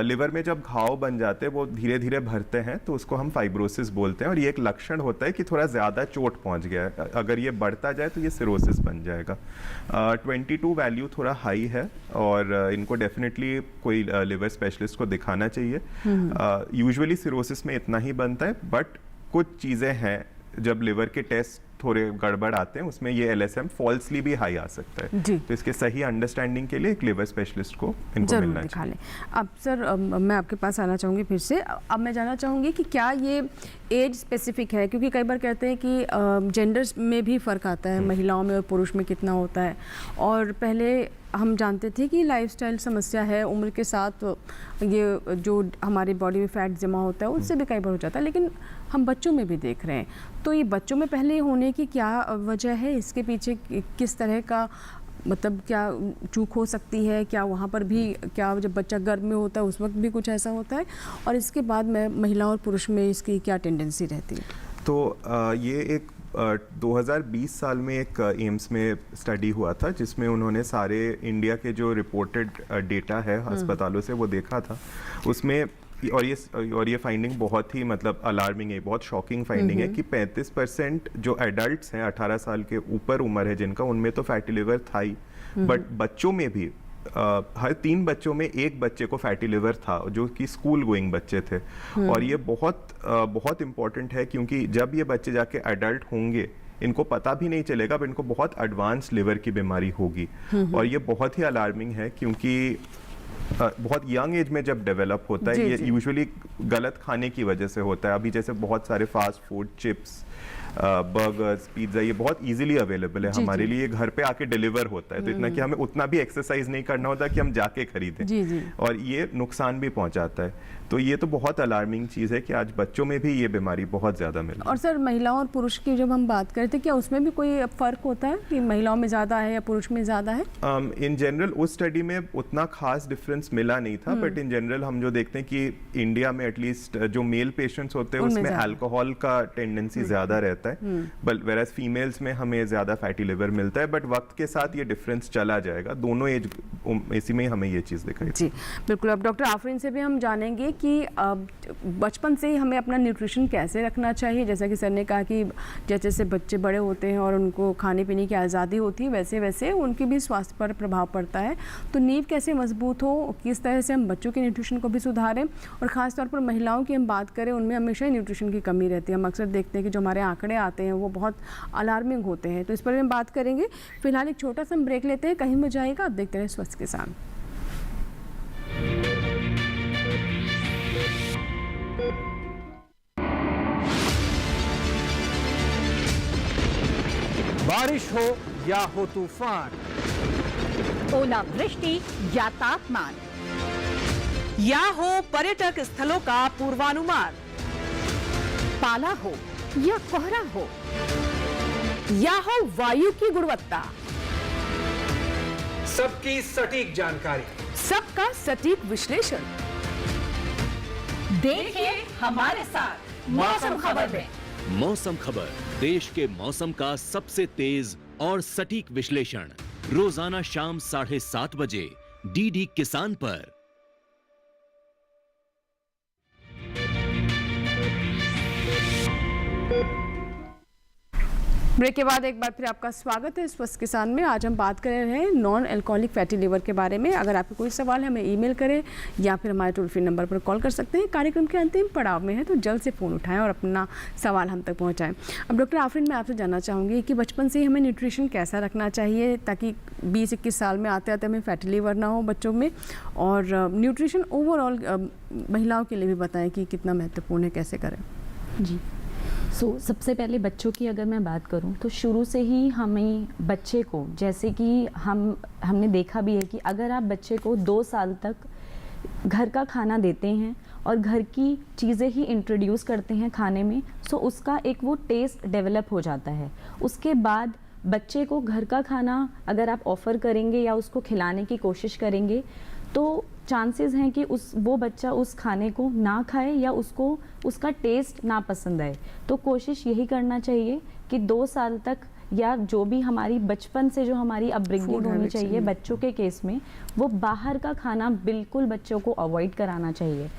लिवर में जब घाव बन जाते हैं, वो धीरे धीरे भरते हैं, तो उसको हम फाइब्रोसिस बोलते हैं, और ये एक लक्षण होता है कि थोड़ा ज़्यादा चोट पहुंच गया है। अगर ये बढ़ता जाए तो ये सिरोसिस बन जाएगा। 22 वैल्यू थोड़ा हाई है और इनको डेफिनेटली कोई लिवर स्पेशलिस्ट को दिखाना चाहिए। यूजुअली सिरोसिस में इतना ही बनता है, बट कुछ चीज़ें हैं जब लिवर के टेस्ट थोड़े गड़बड़ आते हैं, उसमें ये LSM फॉल्सली भी हाई आ सकता है। तो इसके सही अंडरस्टैंडिंग के लिए एक लिवर स्पेशलिस्ट को इनको मिलना चाहिए। अब सर मैं आपके पास आना चाहूँगी फिर से। अब मैं जानना चाहूँगी कि क्या ये एज स्पेसिफिक है, क्योंकि कई बार कहते हैं कि जेंडर्स में भी फ़र्क आता है, महिलाओं में और पुरुष में कितना होता है। और पहले हम जानते थे कि लाइफस्टाइल समस्या है, उम्र के साथ ये जो हमारी बॉडी में फैट जमा होता है उससे भी कई बार हो जाता है, लेकिन हम बच्चों में भी देख रहे हैं। तो ये बच्चों में पहले होने की क्या वजह है, इसके पीछे किस तरह का मतलब क्या चूक हो सकती है, क्या वहाँ पर भी, क्या जब बच्चा गर्भ में होता है उस वक्त भी कुछ ऐसा होता है, और इसके बाद में महिला और पुरुष में इसकी क्या टेंडेंसी रहती है? तो ये एक 2020 साल में एक एम्स में स्टडी हुआ था जिसमें उन्होंने सारे इंडिया के जो रिपोर्टेड डेटा है अस्पतालों से वो देखा था उसमें, और ये फाइंडिंग बहुत ही मतलब अलार्मिंग है, बहुत शॉकिंग फाइंडिंग है कि 35% जो एडल्ट्स हैं 18 साल के ऊपर उम्र है जिनका, उनमें तो फैटी लिवर था ही, बट बच्चों में भी हर 3 बच्चों में एक बच्चे को फैटी लिवर था जो कि स्कूल गोइंग बच्चे थे। और ये बहुत इंपॉर्टेंट है क्योंकि जब ये बच्चे जाके एडल्ट होंगे इनको पता भी नहीं चलेगा, पर इनको बहुत एडवांस लिवर की बीमारी होगी। और ये बहुत ही अलार्मिंग है क्योंकि बहुत यंग एज में जब डेवलप होता है, ये यूजुअली गलत खाने की वजह से होता है। अभी जैसे बहुत सारे fast food, chips, burgers, pizza, ये बहुत इजीली अवेलेबल है हमारे लिए, घर पे आके डिलीवर होता है, तो इतना कि हमें उतना भी एक्सरसाइज नहीं करना होता कि हम जाके खरीदें, और ये नुकसान भी पहुंचाता है। तो ये तो बहुत अलार्मिंग चीज़ है कि आज बच्चों में भी ये बीमारी बहुत ज़्यादा मिल रही है। और सर, महिलाओं और पुरुष की जब हम बात करते हैं, क्या उसमें भी कोई फ़र्क होता है कि महिलाओं में ज़्यादा है या पुरुष में ज़्यादा है? इन जनरल उस स्टडी में उतना खास डिफरेंस मिला नहीं था, बट इन जनरल हम जो देखते हैं कि इंडिया में एटलीस्ट जो मेल पेशेंट्स होते हैं उसमें अल्कोहल का टेंडेंसी ज़्यादा रहता है, बट वेराज फीमेल्स में हमें ज़्यादा फैटी लिवर मिलता है। बट वक्त के साथ ये डिफरेंस चला जाएगा, दोनों एज इसी में हमें ये चीज़ दिखाई। जी बिल्कुल। अब डॉक्टर आफरीन से भी हम जानेंगे कि बचपन से ही हमें अपना न्यूट्रिशन कैसे रखना चाहिए। जैसा कि सर ने कहा कि जैसे जैसे बच्चे बड़े होते हैं और उनको खाने पीने की आज़ादी होती है, वैसे वैसे उनकी भी स्वास्थ्य पर प्रभाव पड़ता है। तो नींव कैसे मजबूत हो, किस तरह से हम बच्चों के न्यूट्रिशन को भी सुधारें, और ख़ास तौर पर महिलाओं की हम बात करें, उनमें हमेशा ही न्यूट्रिशन की कमी रहती है। हम अक्सर देखते हैं कि जो हमारे आंकड़े आते हैं वो बहुत अलार्मिंग होते हैं। तो इस पर हम बात करेंगे। फिलहाल एक छोटा सा ब्रेक लेते हैं, कहीं मत जाएगा, आप देखते रहे स्वस्थ किसान। बारिश हो या हो तूफान, ओलावृष्टि या तापमान, या हो पर्यटक स्थलों का पूर्वानुमान, पाला हो या कोहरा हो, या हो वायु की गुणवत्ता, सबकी सटीक जानकारी, सबका सटीक विश्लेषण। देखिए हमारे साथ मौसम खबर में। मौसम खबर, देश के मौसम का सबसे तेज और सटीक विश्लेषण, रोजाना शाम 7:30 बजे डीडी किसान पर। ब्रेक के बाद एक बार फिर आपका स्वागत है स्वस्थ किसान में। आज हम बात कर रहे हैं नॉन अल्कोहलिक फैटी लिवर के बारे में। अगर आपको कोई सवाल है, हमें ईमेल करें या फिर हमारे टोल फ्री नंबर पर कॉल कर सकते हैं। कार्यक्रम के अंतिम पड़ाव में है, तो जल्द से फ़ोन उठाएं और अपना सवाल हम तक पहुंचाएं। अब डॉक्टर आफरीन, मैं आपसे जानना चाहूँगी कि बचपन से ही हमें न्यूट्रिशन कैसा रखना चाहिए ताकि 20-21 साल में आते आते हमें फैटी लिवर ना हो बच्चों में, और न्यूट्रिशन ओवरऑल महिलाओं के लिए भी बताएँ कि कितना महत्वपूर्ण है, कैसे करें? जी सबसे पहले बच्चों की अगर मैं बात करूं तो शुरू से ही हमें बच्चे को, जैसे कि हमने देखा भी है कि अगर आप बच्चे को 2 साल तक घर का खाना देते हैं और घर की चीज़ें ही इंट्रोड्यूस करते हैं खाने में, सो उसका एक वो टेस्ट डेवलप हो जाता है। उसके बाद बच्चे को घर का खाना अगर आप ऑफ़र करेंगे या उसको खिलाने की कोशिश करेंगे तो चांसेस हैं कि वो बच्चा उस खाने को ना खाए या उसको उसका टेस्ट ना पसंद आए। तो कोशिश यही करना चाहिए कि 2 साल तक, या जो भी हमारी बचपन से जो हमारी अपब्रिंगिंग होनी चाहिए बच्चों के केस में, वो बाहर का खाना बिल्कुल बच्चों को अवॉइड कराना चाहिए,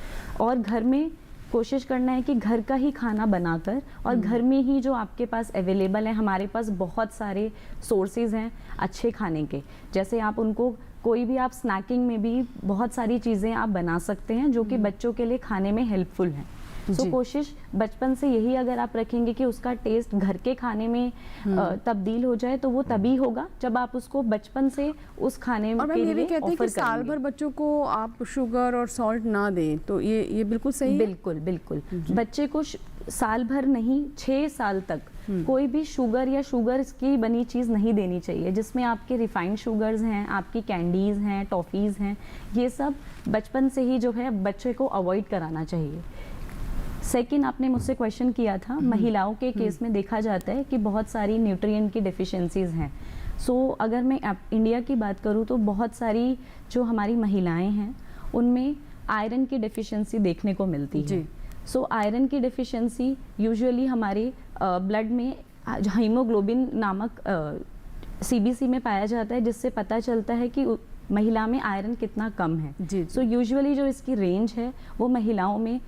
और घर में कोशिश करना है कि घर का ही खाना बनाकर, और घर में ही जो आपके पास अवेलेबल है, हमारे पास बहुत सारे सोर्सेज हैं अच्छे खाने के। जैसे आप उनको कोई भी आप स्नैकिंग में भी बहुत सारी चीज़ें आप बना सकते हैं जो कि बच्चों के लिए खाने में हेल्पफुल हैं। सो कोशिश बचपन से यही अगर आप रखेंगे कि उसका टेस्ट घर के खाने में तब्दील हो जाए, तो वो तभी होगा जब आप उसको बचपन से उस खाने में के लिए कहते हैं कि साल भर बच्चों को आप शुगर और सॉल्ट ना दें, तो ये बिल्कुल सही है? बिल्कुल बिल्कुल। बच्चे को साल भर नहीं, 6 साल तक कोई भी शुगर या शुगर की बनी चीज़ नहीं देनी चाहिए, जिसमें आपके रिफाइंड शुगर्स हैं, आपकी कैंडीज़ हैं, टॉफ़ीज़ हैं, ये सब बचपन से ही जो है बच्चे को अवॉइड कराना चाहिए। सेकंड, आपने मुझसे क्वेश्चन किया था, महिलाओं के केस में देखा जाता है कि बहुत सारी न्यूट्रिएंट की डेफिशिएंसीज हैं। अगर मैं इंडिया की बात करूँ तो बहुत सारी जो हमारी महिलाएं हैं उनमें आयरन की डेफिशिएंसी देखने को मिलती है। आयरन की डेफिशिएंसी यूजुअली हमारे ब्लड में हीमोग्लोबिन नामक CBC में पाया जाता है, जिससे पता चलता है कि महिला में आयरन कितना कम है। यूजुअली जो इसकी रेंज है वो महिलाओं में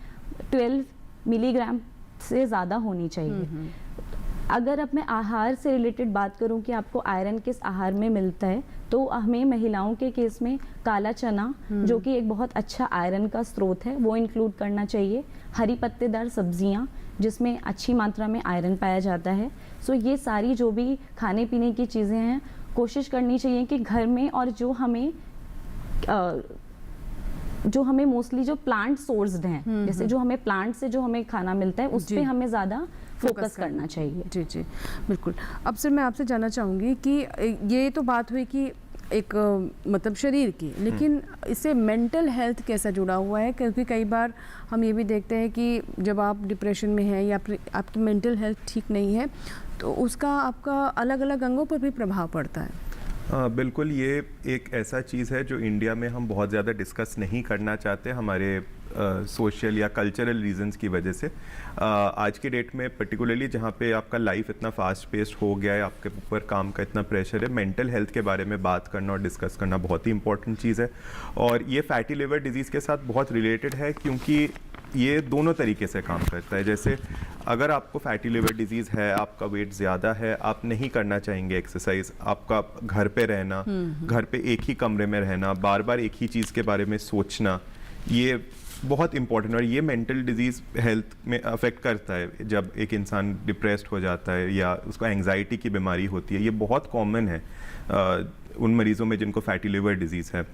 12 मिलीग्राम से ज़्यादा होनी चाहिए। अगर अब मैं आहार से रिलेटेड बात करूं कि आपको आयरन किस आहार में मिलता है, तो हमें महिलाओं के केस में काला चना जो कि एक बहुत अच्छा आयरन का स्रोत है वो इंक्लूड करना चाहिए। हरी पत्तेदार सब्जियां जिसमें अच्छी मात्रा में आयरन पाया जाता है। ये सारी जो भी खाने पीने की चीज़ें हैं कोशिश करनी चाहिए कि घर में, और जो हमें मोस्टली जो प्लांट सोर्स्ड हैं, जैसे जो हमें प्लांट से जो हमें खाना मिलता है उस पे हमें ज़्यादा फोकस करना चाहिए। जी जी बिल्कुल। अब सर मैं आपसे जानना चाहूँगी कि ये तो बात हुई कि एक मतलब शरीर की, लेकिन इससे मेंटल हेल्थ कैसा जुड़ा हुआ है? क्योंकि कई बार हम ये भी देखते हैं कि जब आप डिप्रेशन में हैं या आपकी मेंटल हेल्थ ठीक नहीं है तो उसका आपका अलग अलग अंगों पर भी प्रभाव पड़ता है। बिल्कुल, ये एक ऐसा चीज़ है जो इंडिया में हम बहुत ज़्यादा डिस्कस नहीं करना चाहते हमारे सोशल या कल्चरल रीजंस की वजह से। आज की डेट में पर्टिकुलरली जहाँ पे आपका लाइफ इतना फास्ट पेस्ड हो गया है, आपके ऊपर काम का इतना प्रेशर है, मेंटल हेल्थ के बारे में बात करना और डिस्कस करना बहुत ही इंपॉर्टेंट चीज़ है। और ये फैटी लिवर डिजीज़ के साथ बहुत रिलेटेड है क्योंकि ये दोनों तरीके से काम करता है। जैसे अगर आपको फैटी लिवर डिजीज़ है, आपका वेट ज़्यादा है, आप नहीं करना चाहेंगे एक्सरसाइज, आपका घर पे रहना, घर पे एक ही कमरे में रहना, बार बार एक ही चीज़ के बारे में सोचना, ये बहुत इंपॉर्टेंट, और ये मेंटल डिजीज़ हेल्थ में अफेक्ट करता है। जब एक इंसान डिप्रेस्ड हो जाता है या उसको एंग्जाइटी की बीमारी होती है, ये बहुत कॉमन है उन मरीज़ों में जिनको फैटी लिवर डिजीज़ है।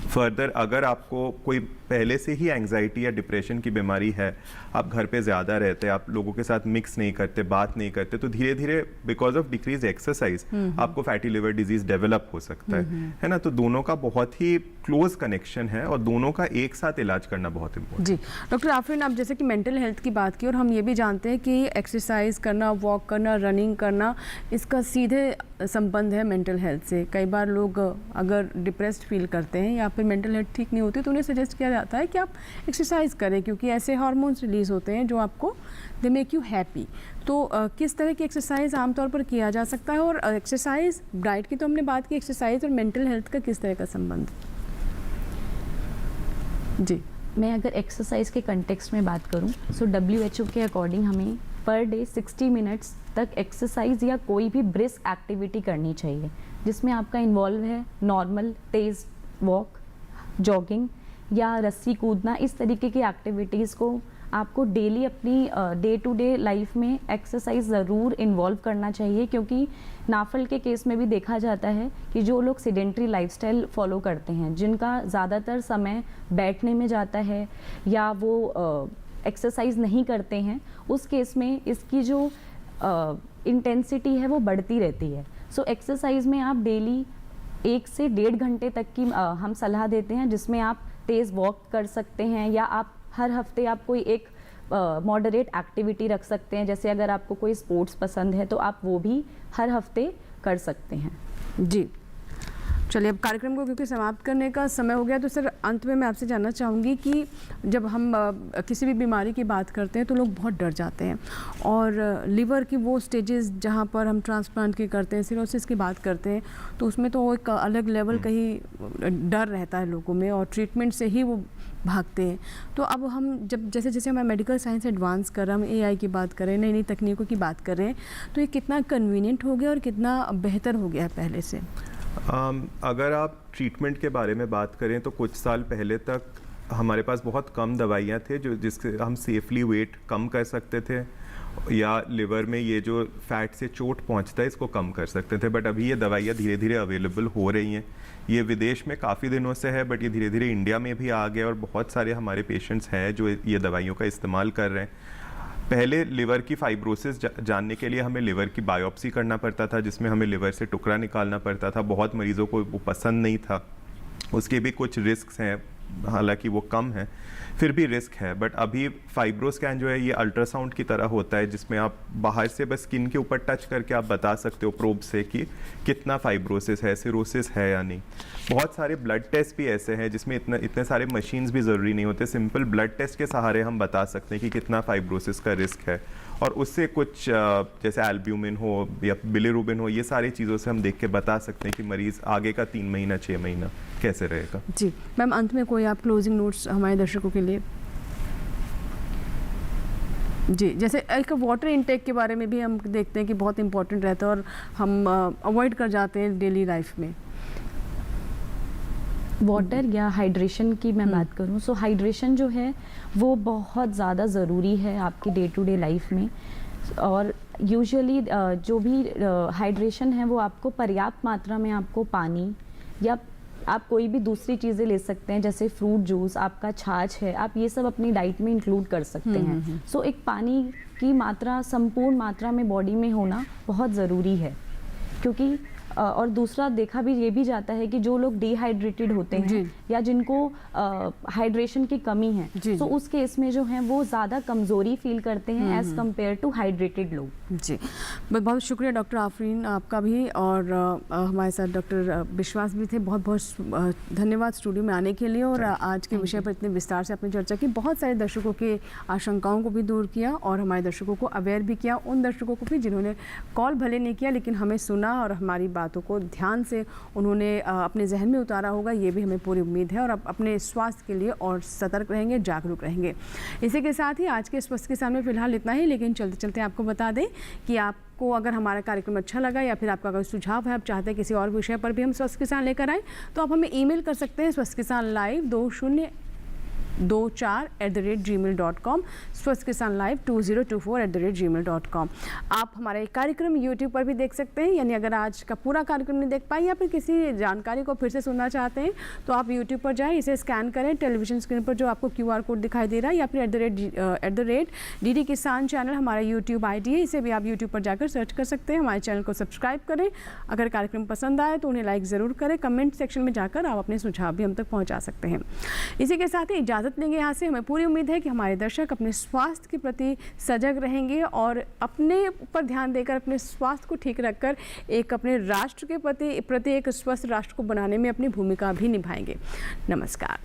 फर्दर अगर आपको कोई पहले से ही एंग्जाइटी या डिप्रेशन की बीमारी है, आप घर पे ज़्यादा रहते हैं, आप लोगों के साथ मिक्स नहीं करते, बात नहीं करते, तो धीरे धीरे बिकॉज ऑफ डिक्रीज एक्सरसाइज आपको फैटी लिवर डिजीज डेवलप हो सकता है ना। तो दोनों का बहुत ही क्लोज कनेक्शन है और दोनों का एक साथ इलाज करना बहुत इंपॉर्टेंट। जी डॉक्टर आफरीन, आप जैसे कि मेंटल हेल्थ की बात की और हम ये भी जानते हैं कि एक्सरसाइज करना, वॉक करना, रनिंग करना, इसका सीधे संबंध है मेंटल हेल्थ से। कई बार लोग अगर डिप्रेस्ड फील करते हैं या फिर मेंटल हेल्थ ठीक नहीं होती तो उन्हें सजेस्ट किया जाता है कि आप एक्सरसाइज करें, क्योंकि ऐसे हार्मोन्स रिलीज होते हैं जो आपको दे मेक यू हैप्पी। तो किस तरह की एक्सरसाइज आमतौर पर किया जा सकता है? और एक्सरसाइज, डाइट की तो हमने बात की, एक्सरसाइज और मेंटल हेल्थ का किस तरह का संबंध? जी, मैं अगर एक्सरसाइज के कंटेक्स्ट में बात करूं तो WHO के अकॉर्डिंग हमें पर डे 60 मिनट्स तक एक्सरसाइज या कोई भी ब्रिस्क एक्टिविटी करनी चाहिए, जिसमें आपका इन्वॉल्व है नॉर्मल तेज़ वॉक, जॉगिंग या रस्सी कूदना। इस तरीके की एक्टिविटीज़ को आपको डेली अपनी डे टू डे लाइफ में एक्सरसाइज ज़रूर इन्वॉल्व करना चाहिए, क्योंकि नाफल के केस में भी देखा जाता है कि जो लोग सीडेंट्री लाइफस्टाइल फॉलो करते हैं, जिनका ज़्यादातर समय बैठने में जाता है या वो एक्सरसाइज नहीं करते हैं, उस केस में इसकी जो इंटेंसिटी है वो बढ़ती रहती है। एक्सरसाइज में आप डेली 1 से 1.5 घंटे तक की हम सलाह देते हैं, जिसमें आप तेज़ वॉक कर सकते हैं या आप हर हफ्ते आप कोई एक मॉडरेट एक्टिविटी रख सकते हैं। जैसे अगर आपको कोई स्पोर्ट्स पसंद है तो आप वो भी हर हफ्ते कर सकते हैं। जी चलिए, अब कार्यक्रम को क्योंकि समाप्त करने का समय हो गया, तो सर अंत में मैं आपसे जानना चाहूँगी कि जब हम किसी भी बीमारी की बात करते हैं तो लोग बहुत डर जाते हैं, और लिवर की वो स्टेजेस जहाँ पर हम ट्रांसप्लांट की करते हैं, सिरोसिस की बात करते हैं, तो उसमें तो एक अलग लेवल का ही डर रहता है लोगों में और ट्रीटमेंट से ही वो भागते हैं। तो अब हम जब जैसे जैसे हमारा मेडिकल साइंस एडवांस कर रहा है, हम AI की बात करें, नई नई तकनीकों की बात कर रहे हैं, तो ये कितना कन्वीनियंट हो गया और कितना बेहतर हो गया है पहले से? अगर आप ट्रीटमेंट के बारे में बात करें तो कुछ साल पहले तक हमारे पास बहुत कम दवाइयाँ थे जिससे हम सेफली वेट कम कर सकते थे या लिवर में ये जो फैट से चोट पहुंचता है इसको कम कर सकते थे। बट अभी ये दवाइयाँ धीरे धीरे अवेलेबल हो रही हैं। ये विदेश में काफ़ी दिनों से है, बट ये धीरे धीरे इंडिया में भी आ गया और बहुत सारे हमारे पेशेंट्स हैं जो ये दवाइयों का इस्तेमाल कर रहे हैं। पहले लिवर की फाइब्रोसिस जानने के लिए हमें लिवर की बायोप्सी करना पड़ता था, जिसमें हमें लिवर से टुकड़ा निकालना पड़ता था। बहुत मरीज़ों को वो पसंद नहीं था, उसके भी कुछ रिस्क्स हैं हालांकि वो कम है, फिर भी रिस्क है। बट अभी फाइब्रो स्कैन जो है ये अल्ट्रासाउंड की तरह होता है, जिसमें आप बाहर से बस स्किन के ऊपर टच करके आप बता सकते हो प्रोब से कि कितना फाइब्रोसिस है, सिरोसिस है या नहीं। बहुत सारे ब्लड टेस्ट भी ऐसे हैं जिसमें इतने सारे मशीन्स भी ज़रूरी नहीं होते, सिंपल ब्लड टेस्ट के सहारे हम बता सकते हैं कि कितना फाइब्रोसिस का रिस्क है। और उससे कुछ जैसे एल्ब्यूमिन हो या बिलिरुबिन हो, ये सारी चीज़ों से हम देख के बता सकते हैं कि मरीज़ आगे का 3 महीना 6 महीना कैसे रहेगा। जी मैम, अंत में कोई आप क्लोजिंग नोट्स हमारे दर्शकों के लिए? जी, जैसे एक वाटर इनटेक के बारे में भी हम देखते हैं कि बहुत इंपॉर्टेंट रहता है और हम अवॉइड कर जाते हैं डेली लाइफ में। वाटर या हाइड्रेशन की मैं बात करूं, सो हाइड्रेशन जो है वो बहुत ज़्यादा ज़रूरी है आपकी डे टू डे लाइफ में। और यूजुअली जो भी हाइड्रेशन है वो आपको पर्याप्त मात्रा में आपको पानी या आप कोई भी दूसरी चीज़ें ले सकते हैं, जैसे फ्रूट जूस, आपका छाछ है, आप ये सब अपनी डाइट में इंक्लूड कर सकते हैं। सो एक पानी की मात्रा संपूर्ण मात्रा में बॉडी में होना बहुत ज़रूरी है, क्योंकि और दूसरा देखा भी ये भी जाता है कि जो लोग डिहाइड्रेटेड होते हैं या जिनको हाइड्रेशन की कमी है, तो उस केस में जो है वो ज़्यादा कमज़ोरी फील करते हैं एज़ कम्पेयर टू हाइड्रेटेड लोग। जी, बहुत बहुत शुक्रिया डॉक्टर आफरीन आपका भी, और हमारे साथ डॉक्टर विश्वास भी थे। बहुत बहुत धन्यवाद स्टूडियो में आने के लिए और आज के विषय पर इतने विस्तार से अपनी चर्चा की। बहुत सारे दर्शकों के आशंकाओं को भी दूर किया और हमारे दर्शकों को अवेयर भी किया, उन दर्शकों को भी जिन्होंने कॉल भले नहीं किया लेकिन हमें सुना और हमारी बातों को ध्यान से उन्होंने अपने जहन में उतारा होगा, ये भी हमें पूरी उम्मीद है। और अब अपने स्वास्थ्य के लिए और सतर्क रहेंगे, जागरूक रहेंगे। इसी के साथ ही आज के स्वस्थ किसान में फिलहाल इतना ही, लेकिन चलते चलते आपको बता दें कि आपको अगर हमारा कार्यक्रम अच्छा लगा या फिर आपका अगर सुझाव है, आप चाहते हैं किसी और विषय पर भी हम स्वस्थ किसान लेकर आएँ, तो आप हमें ईमेल कर सकते हैं swasthkisanlive2024@gmail.com, swasthkisanlive2024@gmail.com। आप हमारा एक कार्यक्रम YouTube पर भी देख सकते हैं, यानी अगर आज का पूरा कार्यक्रम नहीं देख पाए या फिर किसी जानकारी को फिर से सुनना चाहते हैं तो आप YouTube पर जाएं, इसे स्कैन करें, टेलीविजन स्क्रीन पर जो आपको QR कोड दिखाई दे रहा है या फिर @DD किसान चैनल हमारा YouTube ID है, इसे भी आप YouTube पर जाकर सर्च कर सकते हैं। हमारे चैनल को सब्सक्राइब करें। अगर कार्यक्रम पसंद आए तो उन्हें लाइक ज़रूर करें। कमेंट सेक्शन में जाकर आप अपने सुझाव भी हम तक पहुँचा सकते हैं। इसी के साथ ही इजाज़त लेंगे यहाँ से। हमें पूरी उम्मीद है कि हमारे दर्शक अपने स्वास्थ्य के प्रति सजग रहेंगे और अपने ऊपर ध्यान देकर अपने स्वास्थ्य को ठीक रखकर एक अपने राष्ट्र के प्रति एक स्वस्थ राष्ट्र को बनाने में अपनी भूमिका भी निभाएंगे। नमस्कार।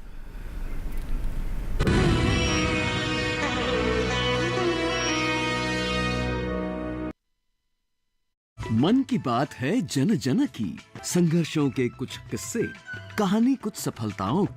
मन की बात है जन जन की, संघर्षों के कुछ किस्से, कहानी कुछ सफलताओं की।